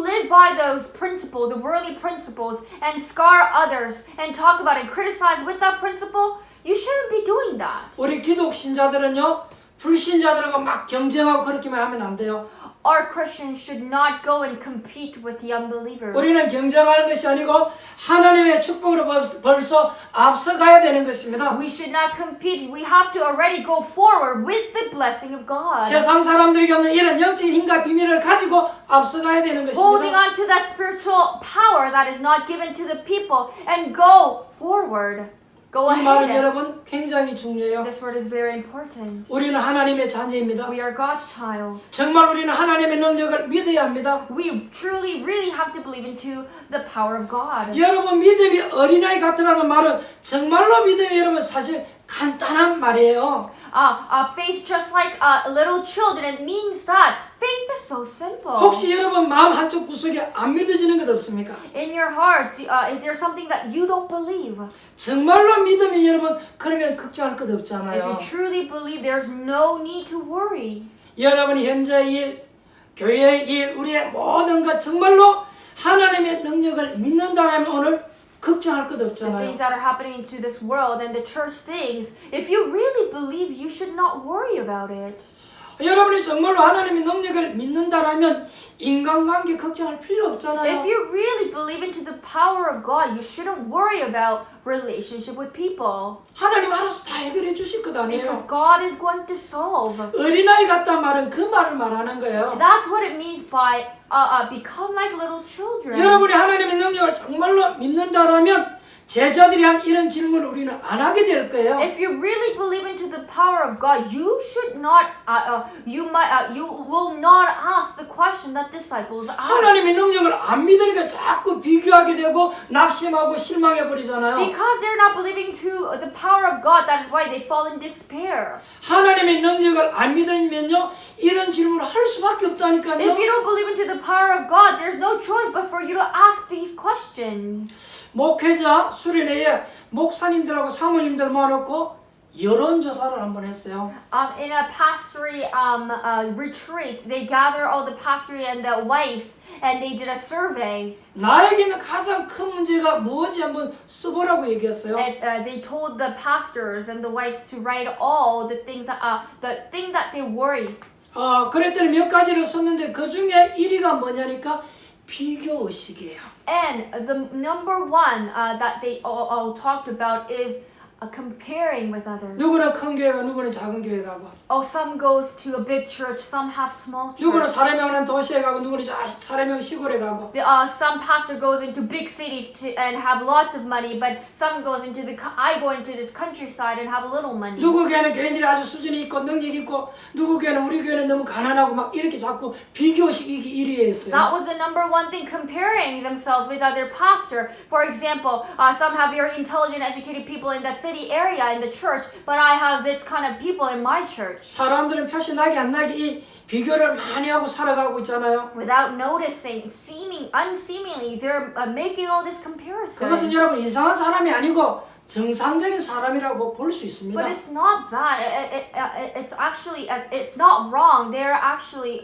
live by those principles, the worldly principles, and scar others, and talk about and criticize with that principle. You shouldn't be doing that. 우리 기독 신자들은요 불신자들과 막 경쟁하고 그렇게만 하면 안 돼요. Our Christians should not go and compete with the unbelievers. 우리는 경쟁하는 것이 아니고 하나님의 축복으로 벌써 앞서가야 되는 것입니다. We should not compete. We have to already go forward with the blessing of God. 세상 사람들에게 없는 이런 영적인 힘과 비밀을 가지고 앞서가야 되는 Holding 것입니다. on to that spiritual power that is not given to the people and go forward. Go 이 말은 ahead. 여러분 굉장히 중요해요. This word is very important. 우리는 하나님의 자녀입니다. We are God's child. 정말 우리는 하나님의 능력을 믿어야 합니다. We truly, really have to believe into the power of God. 여러분 믿음이 어린아이 같으라는 말은 정말로 믿음이 여러분 사실 간단한 말이에요. Faith just like little children. It means that faith is so simple. 혹시 여러분 마음 한쪽 구석에 안 믿어지는 것 없습니까? In your heart, is there something that you don't believe? 정말로 믿으면 여러분 그러면 걱정할 것 If you 없잖아요. truly believe, there's no need to worry. 여러분이 현재의 일, 교회의 일, 우리의 모든 것 정말로 하나님의 능력을 믿는다라면 오늘 걱정할 것 The 없잖아요. things that are happening to this world and the church things, if you really believe, you should not worry about it. 여러분이 정말로 하나님의 능력을 믿는다라면 인간관계 걱정할 필요 If 없잖아요. you really believe into the power of God, you shouldn't worry about relationship with people. 하나님 알아서 다 해결해 주실 것 Because 아니에요. God is going to solve. 어린아이 같단 말은 그 말을 말하는 거예요. That's what it means by become like little children. 여러분이 하나님의 능력을 정말로 믿는다라면 제자들이 한 이런 질문을 우리는 안 하게 될 거예요. If you really believe into the power of God, you should not, you will not ask the question that disciples asked. 하나님의 능력을 안 믿으니까 자꾸 비교하게 되고 낙심하고 실망해 버리잖아요. Because they're not believing to the power of God, that is why they fall in despair. 하나님의 능력을 안 믿으면요 이런 질문을 할 수밖에 If 없다니까요. you don't believe into the power of God, there's no choice but for you to ask these questions. 목회자 수련회에 목사님들하고 사모님들 모아놓고 여론조사를 한번 했어요. In a pastory retreat, they gather all the pastory and the wives, and they did a survey. 나에게는 가장 큰 문제가 뭔지 한번 써보라고 얘기했어요. And they told the pastors and the wives to write all the things that they worry. 그랬더니 몇 가지를 썼는데 그 중에 1위가 뭐냐니까 비교 의식이에요. And the number one that they all talked about is comparing with others. 누구는 큰 교회 가고 누구는 작은 교회 가고 Some goes to a big church, some have small 누구는 church. 사람이 많은 도시에 가고 누구는 사람이 많은 시골에 가고 Some pastor goes into big cities and have lots of money, but some goes into I go into this countryside and have a little money. 누구 교회는 교인들이 아주 수준이 있고 능력이 있고 누구 교회는 우리 교회는 너무 가난하고 막 이렇게 자꾸 비교식이 1위에 있어요. That was the number one thing, comparing themselves with other pastor. For example, some have very intelligent, educated people in that city area in the church, but I have this kind of people in my church. 사람들은 표시 나게 안 나게 이 비교를 많이 하고 살아가고 있잖아요. Without noticing, unseemingly, they're making all this comparison. 그것은 여러분 이상한 사람이 아니고 정상적인 사람이라고 볼 수 있습니다. But it's not bad. It's actually, it's not wrong. They're actually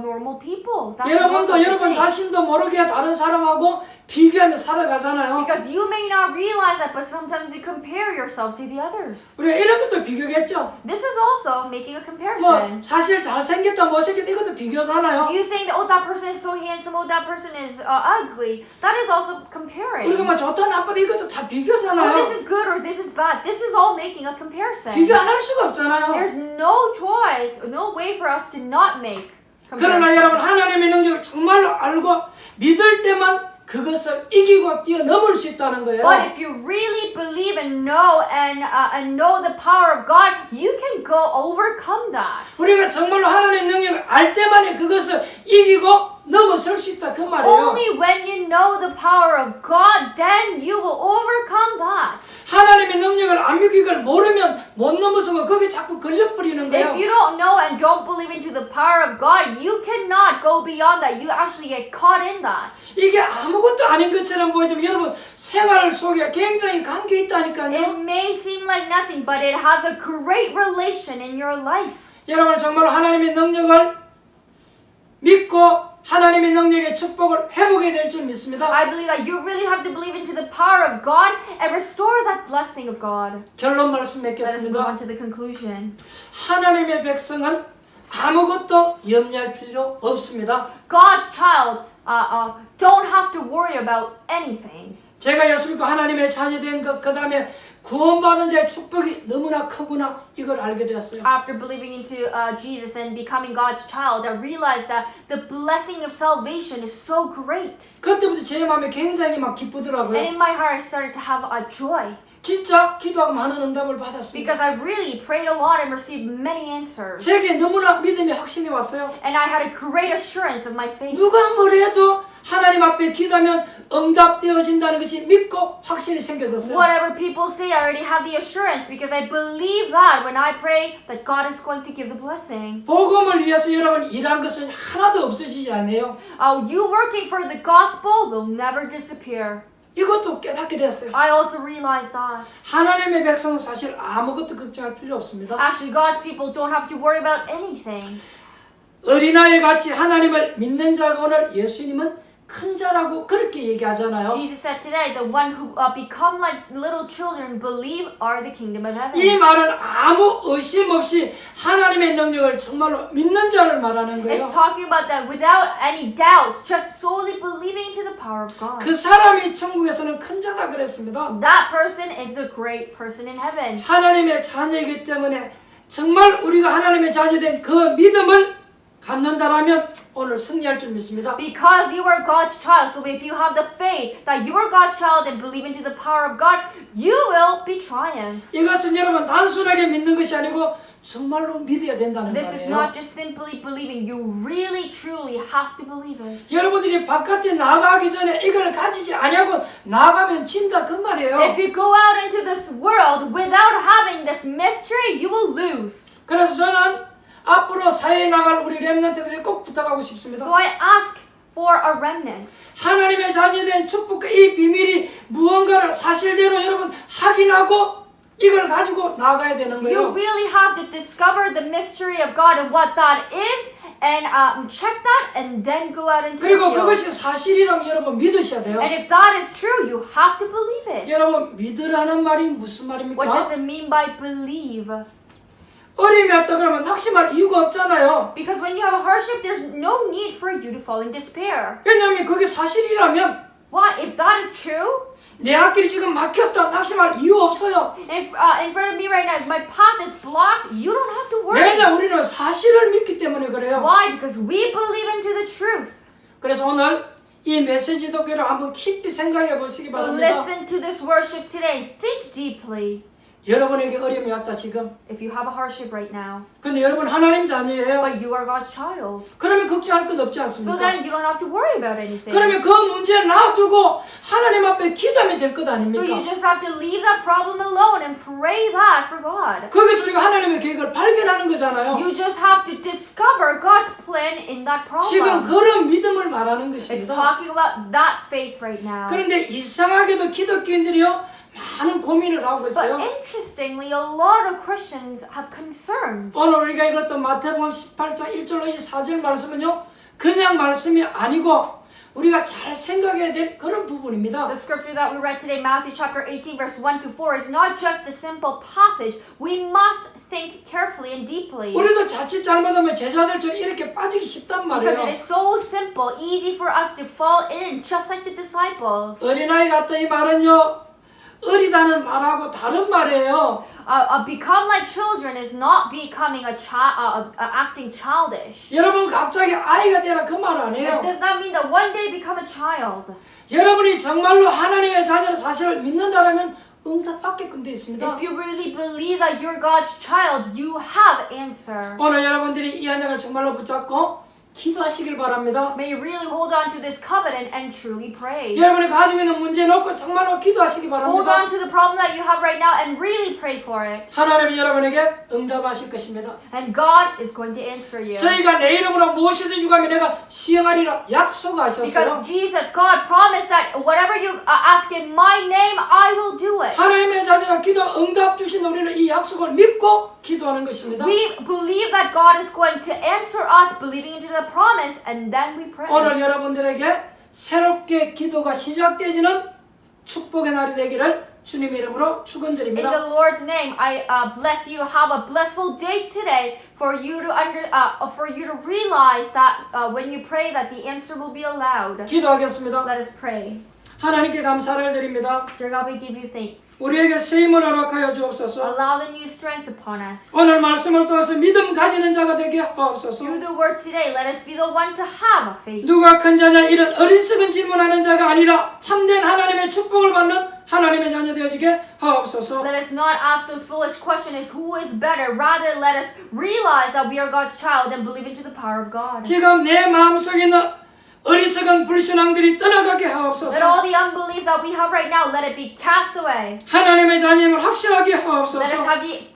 normal people. That's 여러분도 normal to 여러분 think. 자신도 모르게 다른 사람하고 비교하며 살아가잖아요. Because you may not realize that, but sometimes you compare yourself to the others. 우리가 이런 것도 비교겠죠. This is also making a 뭐 comparison. 사실 잘생겼다 못생겼다 이것도 비교잖아요. You saying that, oh, that person is so handsome, oh, that person is ugly. That is also comparing. 우리가 뭐 좋다 나쁘다 이것도 다 Oh, 비교잖아요. this is good or this is bad. This is all making a comparison. 비교 안 할 수가 없잖아요. There's no choice, no way for us to not make 그러나 comparison. 여러분 하나님의 능력을 정말로 알고 믿을 때만 그것을 이기고 뛰어넘을 수 있다는 거예요. But if you really believe and know the power of God, you can go overcome that. 우리가 정말로 하나님의 능력을 알 때만에 그것을 이기고 넘어설 수 있다 그 말이에요. Only when you know the power of God, then you will overcome that. 하나님의 능력을 안 믿고 이걸 모르면 못 넘어서고 거기 자꾸 걸려버리는 거예요. If you don't know and don't believe into the power of God, you cannot go beyond that. You actually get caught in that. 이게 아무것도 아닌 것처럼 보이지만 여러분 생활 속에 굉장히 관계 It 있다니까요. may seem like nothing, but it has a great relation in your life. 여러분 정말 하나님의 능력을 믿고 하나님의 능력의 축복을 회복해야 될 줄 믿습니다. I believe that you really have to believe into the power of God and restore that blessing of God. 결론 말씀 Let us move on 맺겠습니다. to the conclusion. 하나님의 백성은 아무것도 염려할 필요 없습니다. God's child don't have to worry about anything. 제가 예수 믿고 하나님의 자녀된 것, 그 다음에 구원받은 자의 축복이 너무나 크구나 이걸 알게 되었어요. After believing into Jesus and becoming God's child, I realized that the blessing of salvation is so great. 그때부터 제 마음에 굉장히 막 And 기쁘더라고요. in my heart, I started to have a joy. 진짜 기도하고 많은 응답을 받았습니다. Because I really prayed a lot and received many answers. 제게 너무나 믿음이 확신이 왔어요. And I had a great assurance of my faith. 누가 뭐래도 하나님 앞에 기도하면 응답되어진다는 것이 믿고 확신이 생겨졌어요. Whatever people say, I already have the assurance because I believe that when I pray that God is going to give the blessing. 복음을 위해서 여러분 일한 것은 하나도 없어지지 않아요. You working for the gospel will never disappear. 이것도 깨닫게 됐어요. I also realized that. 하나님의 백성은 사실 아무것도 걱정할 필요 없습니다. Actually, God's people don't have to worry about anything. 어린아이 같이 하나님을 믿는 자가 오늘 예수님은 큰 자라고 그렇게 얘기하잖아요. Jesus said today, the one who become like little children believe are the kingdom of 이 heaven. 말은 아무 의심 없이 하나님의 능력을 정말로 믿는 자를 말하는 It's 거예요. talking about that without any doubts, just solely believing into the power of God. 그 사람이 천국에서는 큰 자다 그랬습니다. That person is the great person in heaven. 하나님의 자녀이기 때문에 정말 우리가 하나님의 자녀된 그 믿음을 갖는다라면 오늘 승리할 줄 믿습니다. Because you are God's child, so if you have the faith that you are God's child and believe into the power of God, you will be triumph. 이것은 여러분 단순하게 믿는 것이 아니고 정말로 믿어야 된다는 This is 말이에요. not just simply believing. You really, truly have to believe it. 여러분들이 바깥에 나가기 전에 이걸 가지지 아니하고 나가면 진다 그 말이에요. If you go out into this world without having this mystery, you will lose. 그래서 저는 앞으로 사회에 나갈 우리 렘넌트들이 꼭 부탁하고 싶습니다. So I ask for a remnant. 하나님의 자녀된 축복과 이 비밀이 무언가를 사실대로 여러분 확인하고 이걸 가지고 나가야 되는 You 거예요. really have to discover the mystery of God and what that is, and check that, and then go out into the 그리고 field. 그것이 사실이라면 여러분 믿으셔야 돼요. And if that is true, you have to believe it. 여러분 믿으라는 말이 무슨 What does 말입니까? it mean by believe? 어림이 없다 그러면 낙심할 이유가 없잖아요. Because when you have a hardship, there's no need for you to fall in despair. 왜냐하면 그게 사실이라면 Why? If that is true, 내 앞길이 지금 막혔다 낙심할 이유 없어요. if in front of me right now, if my path is blocked, you don't have to worry. 왜냐 우리는 사실을 믿기 때문에 그래요. Why? Because we believe into the truth. 그래서 오늘 이 메시지 독해를 한번 깊이 생각해 보시기 So 바랍니다. listen to this worship today. Think deeply. 여러분에게 어려움이 왔다 지금. If you have a hardship right now, 근데 여러분 하나님 자녀예요. but you are God's child, 그러면 걱정할 것 없지 so 않습니까? then you don't have to worry about anything. 그러면 그 문제를 놔두고 하나님 앞에 기도하면 될 것 So you 아닙니까? just have to leave that problem alone and pray that for God. 거기서 우리가 하나님의 계획을 발견하는 거잖아요. You just have to discover God's plan in that 지금 problem. 그런 믿음을 말하는 It's 것입니다. talking about that faith right now. 그런데 이상하게도 기독교인들이요 많은 고민을 하고 But 있어요. interestingly, a lot of Christians have concerns. 오늘 우리가 읽었던 마태복음 18장 1절로 이 4절 말씀은요, 그냥 말씀이 아니고 우리가 잘 생각해야 될 그런 부분입니다. The scripture that we read today, Matthew chapter 18, verse 1 to 4, is not just a simple passage. We must think carefully and deeply. 우리도 자칫 잘못하면 제자들처럼 이렇게 빠지기 쉽단 Because it 말이에요. is so simple, easy for us to fall in, just like the disciples. 어린아이 같다 이 말은요, 어리다는 말하고 다른 말이에요. Become like children is not becoming acting childish. 여러분 갑자기 아이가 되라 그 말 It 아니에요. does not mean that one day become a child. 여러분이 정말로 하나님의 자녀를 사실을 믿는다라면 응답받게끔 되어 있습니다. If you really believe that you're God's child, you have answer. 오늘 여러분들이 이 언약을 정말로 붙잡고 기도하시길 바랍니다. May you really hold on to this covenant and truly pray. 여러분이 가지고 있는 문제 놓고 정말로 기도하시기 Hold 바랍니다. on to the problem that you have right now and really pray for it. 하나님이 여러분에게 응답하실 것입니다. And God is going to answer you. 저희가 내 이름으로 무엇이든 유감이 내가 시행하리라 약속하셨어요. Because Jesus, God promised that whatever you ask in my name, I will do it. 하나님의 자녀가 기도 응답 주신 우리는 이 약속을 믿고 기도하는 것입니다. We believe that God is going to answer us, believing into the promise, and then we pray. 오늘 여러분들에게 새롭게 기도가 시작되지는 축복의 날이 되기를 주님 이름으로 In 축원드립니다. the Lord's name, I bless you. Have a blissful day today for you to realize that when you pray, that the answer will be allowed. 기도하겠습니다. Let us pray. 하나님께 감사를 드립니다. Dear God, we give you thanks. 우리에게 새 힘을 허락하여 주옵소서. Allow the new strength upon us. 오늘 말씀을 통해서 믿음 가지는 자가 되게 하옵소서. Through the word today, let us be the one to have faith. 누가 큰 자냐 이런 어리석은 질문하는 자가 아니라 참된 하나님의 축복을 받는 하나님의 자녀 되어지게 하옵소서. Let us not ask those foolish questions, who is better? Rather, let us realize that we are God's child and believe into the power of God. 지금 내 마음속에 있는 어리석은 불신앙들이 떠나가게 Let 하옵소서. all the unbelief that we have right now, let it be cast away. 하나님의 자녀임을 확실하게 Let us 하옵소서. have the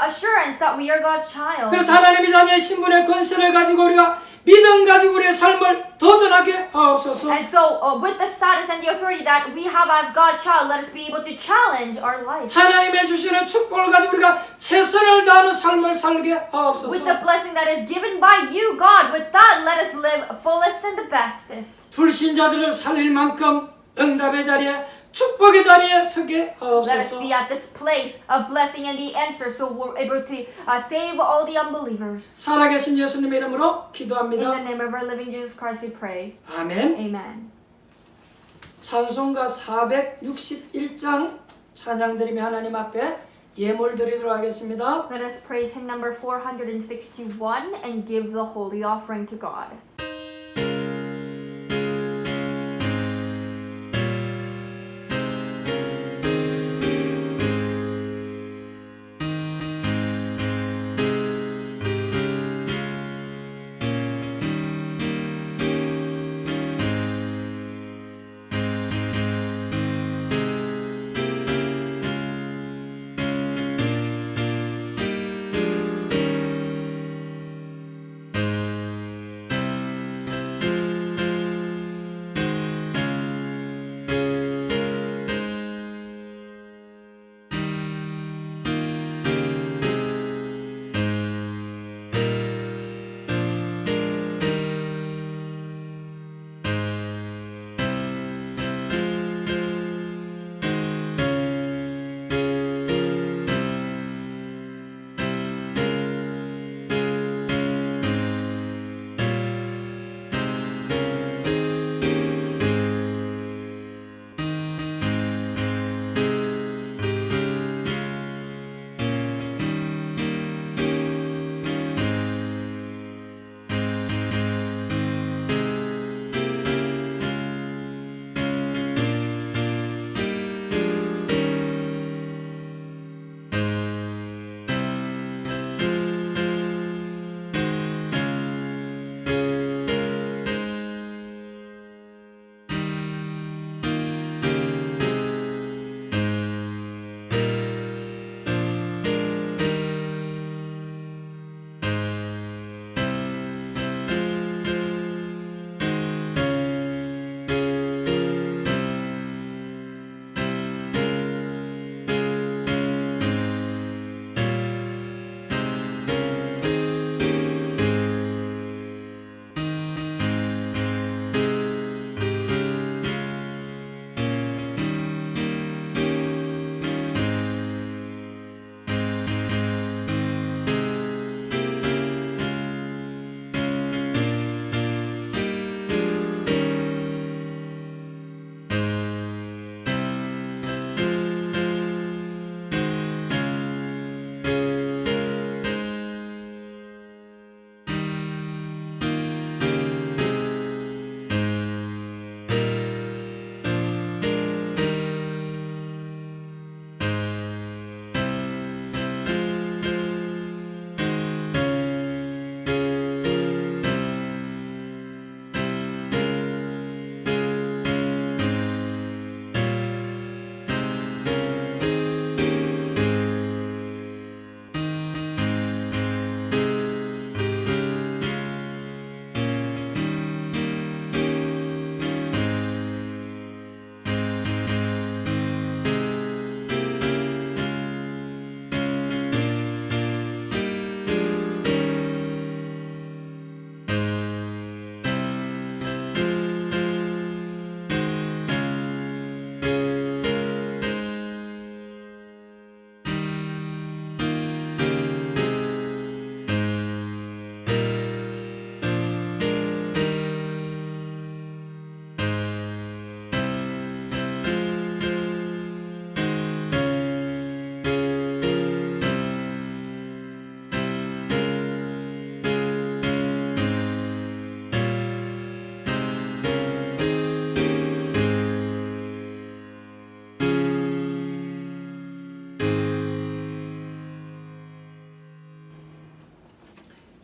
assurance that we are God's child. 그래서 하나님의 자녀의 신분의 권세를 가지고 우리가 믿음 가지고 우리의 삶을 도전하게 하옵소서. And so, with the status and the authority that we have as God's child, let us be able to challenge our life. 하나님의 주시는 축복을 가지고 우리가 최선을 다하는 삶을 살게 With 하옵소서. the blessing that is given by you, God, with that, let us live fullest and the bestest. 불신자들을 살릴 만큼 응답의 자리에 축복의 자리에 서게 Let us 하옵소서. be at this place of blessing and the answer, so we're able to save all the unbelievers. 살아계신 예수님의 이름으로 In 기도합니다. the name of our living Jesus Christ, we pray. 아멘. Amen. 찬송가 461장 찬양드리며 하나님 앞에 예물 드리도록 하겠습니다. Let us praise hymn number 461 and give the holy offering to God.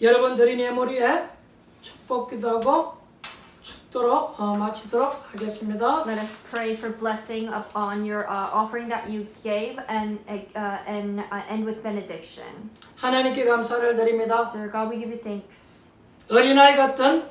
여러분 드린 예물에 축복기도 하고 축도로 마치도록 하겠습니다. Let us pray for blessing upon your offering that you gave and end with benediction. 하나님께 감사를 드립니다. Dear God, we give you thanks. 어린아이 같은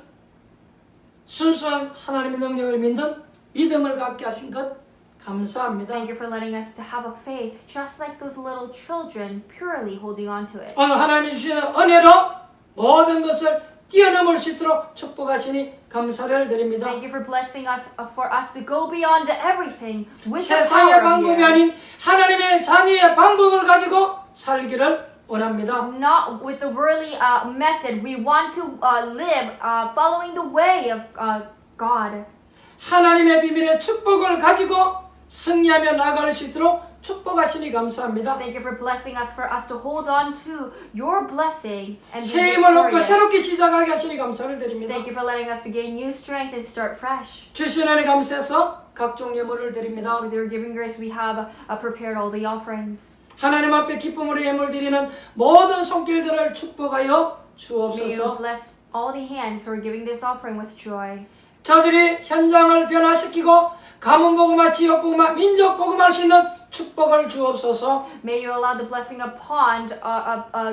순수한 하나님의 능력을 믿는 믿음을 갖게 하신 것 감사합니다. Thank you for letting us to have a faith just like those little children, purely holding on to it. 오늘 하나님 주시는 은혜로 모든 것을 뛰어넘을 수 있도록 축복하시니 감사를 드립니다. Thank you for blessing us, for us to go beyond everything with the 세상의 power of 방법이 you. 아닌 하나님의 자녀의 방법을 가지고 살기를 원합니다. Not with the worldly method. We want to live following the way of God. 하나님의 비밀의 축복을 가지고 승리하며 나아갈 수 있도록 축복하시니 감사합니다. Thank you for blessing us, for us to hold on to your blessing and be 새 힘을 얻고 victorious. 새롭게 시작하게 하시니 감사를 드립니다. Thank you for letting us to gain new strength and start fresh. 주신 은혜 감사해서 각종 예물을 드립니다. With your giving grace, we have prepared all the offerings. 하나님 앞에 기쁨으로 예물 드리는 모든 손길들을 축복하여 May you 주옵소서. bless all the hands who are giving this offering with joy. 저들이 현장을 변화시키고 가문복음화, 지역복음화, 민족복음화할 수 있는 축복을 주옵소서. May you allow the blessing upon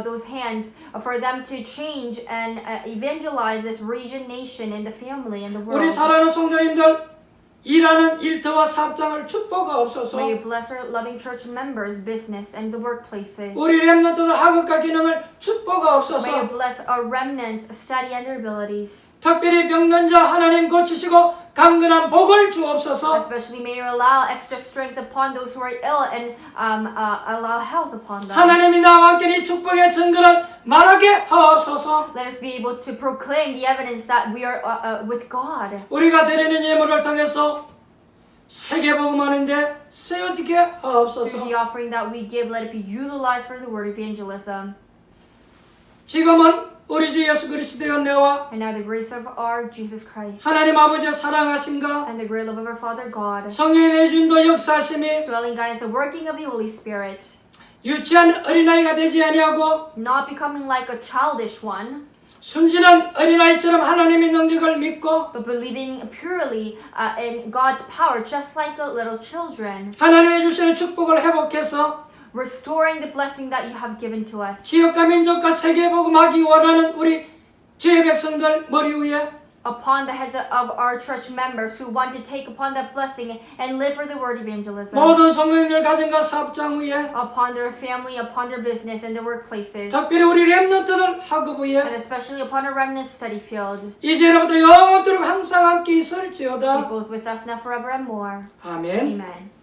those hands for them to change and evangelize this region, nation, and the family and the 우리 world. 사랑하는 성도님들 일하는 일터와 사업장을 축복하옵소서. May you bless our loving church members, business, and the workplaces. 우리 렘넌트들 학업과 기능을 May you 축복하옵소서. bless our remnants, study and their abilities. 특별히 병든 자 하나님 고치시고 강건한 복을 주옵소서. Especially may you allow extra strength upon those who are ill and allow health upon them. 하나님이 나와 함께 이 축복의 증거를 말하게 하옵소서. Let us be able to proclaim the evidence that we are with God. 우리가 드리는 예물을 통해서 세계복음하는데 쓰여지게 Through 하옵소서. the offering that we give, let it be utilized for the word evangelism. 지금은 우리 주 예수 그리스도의 은혜와 And now the grace of our Jesus Christ 하나님 아버지의 사랑하심과 and the great love of our Father God, 성령의 내준도 역사하심이 dwelling guidance and working of the Holy Spirit, 유치한 어린아이가 되지 아니하고 not becoming like a childish one, 순진한 어린아이처럼 하나님의 능력을 믿고 but believing purely in God's power, just like the little children, 하나님의 주시는 축복을 회복해서 restoring the blessing that you have given to us 지역과 민족과 세계복음하기 원하는 우리 주의 백성들 머리 위에 upon the heads of our church members who want to take upon that blessing and live for the word evangelism, 모든 성도님들 가정과 사업장 위에 upon their family, upon their business and their workplaces, 특별히 우리 렘넌트들 학업 and 위에 especially upon our remnant study field. 이제로부터 영원토록 항상 함께 Be 있을지어다. both with us now forever and more. 아멘. Amen.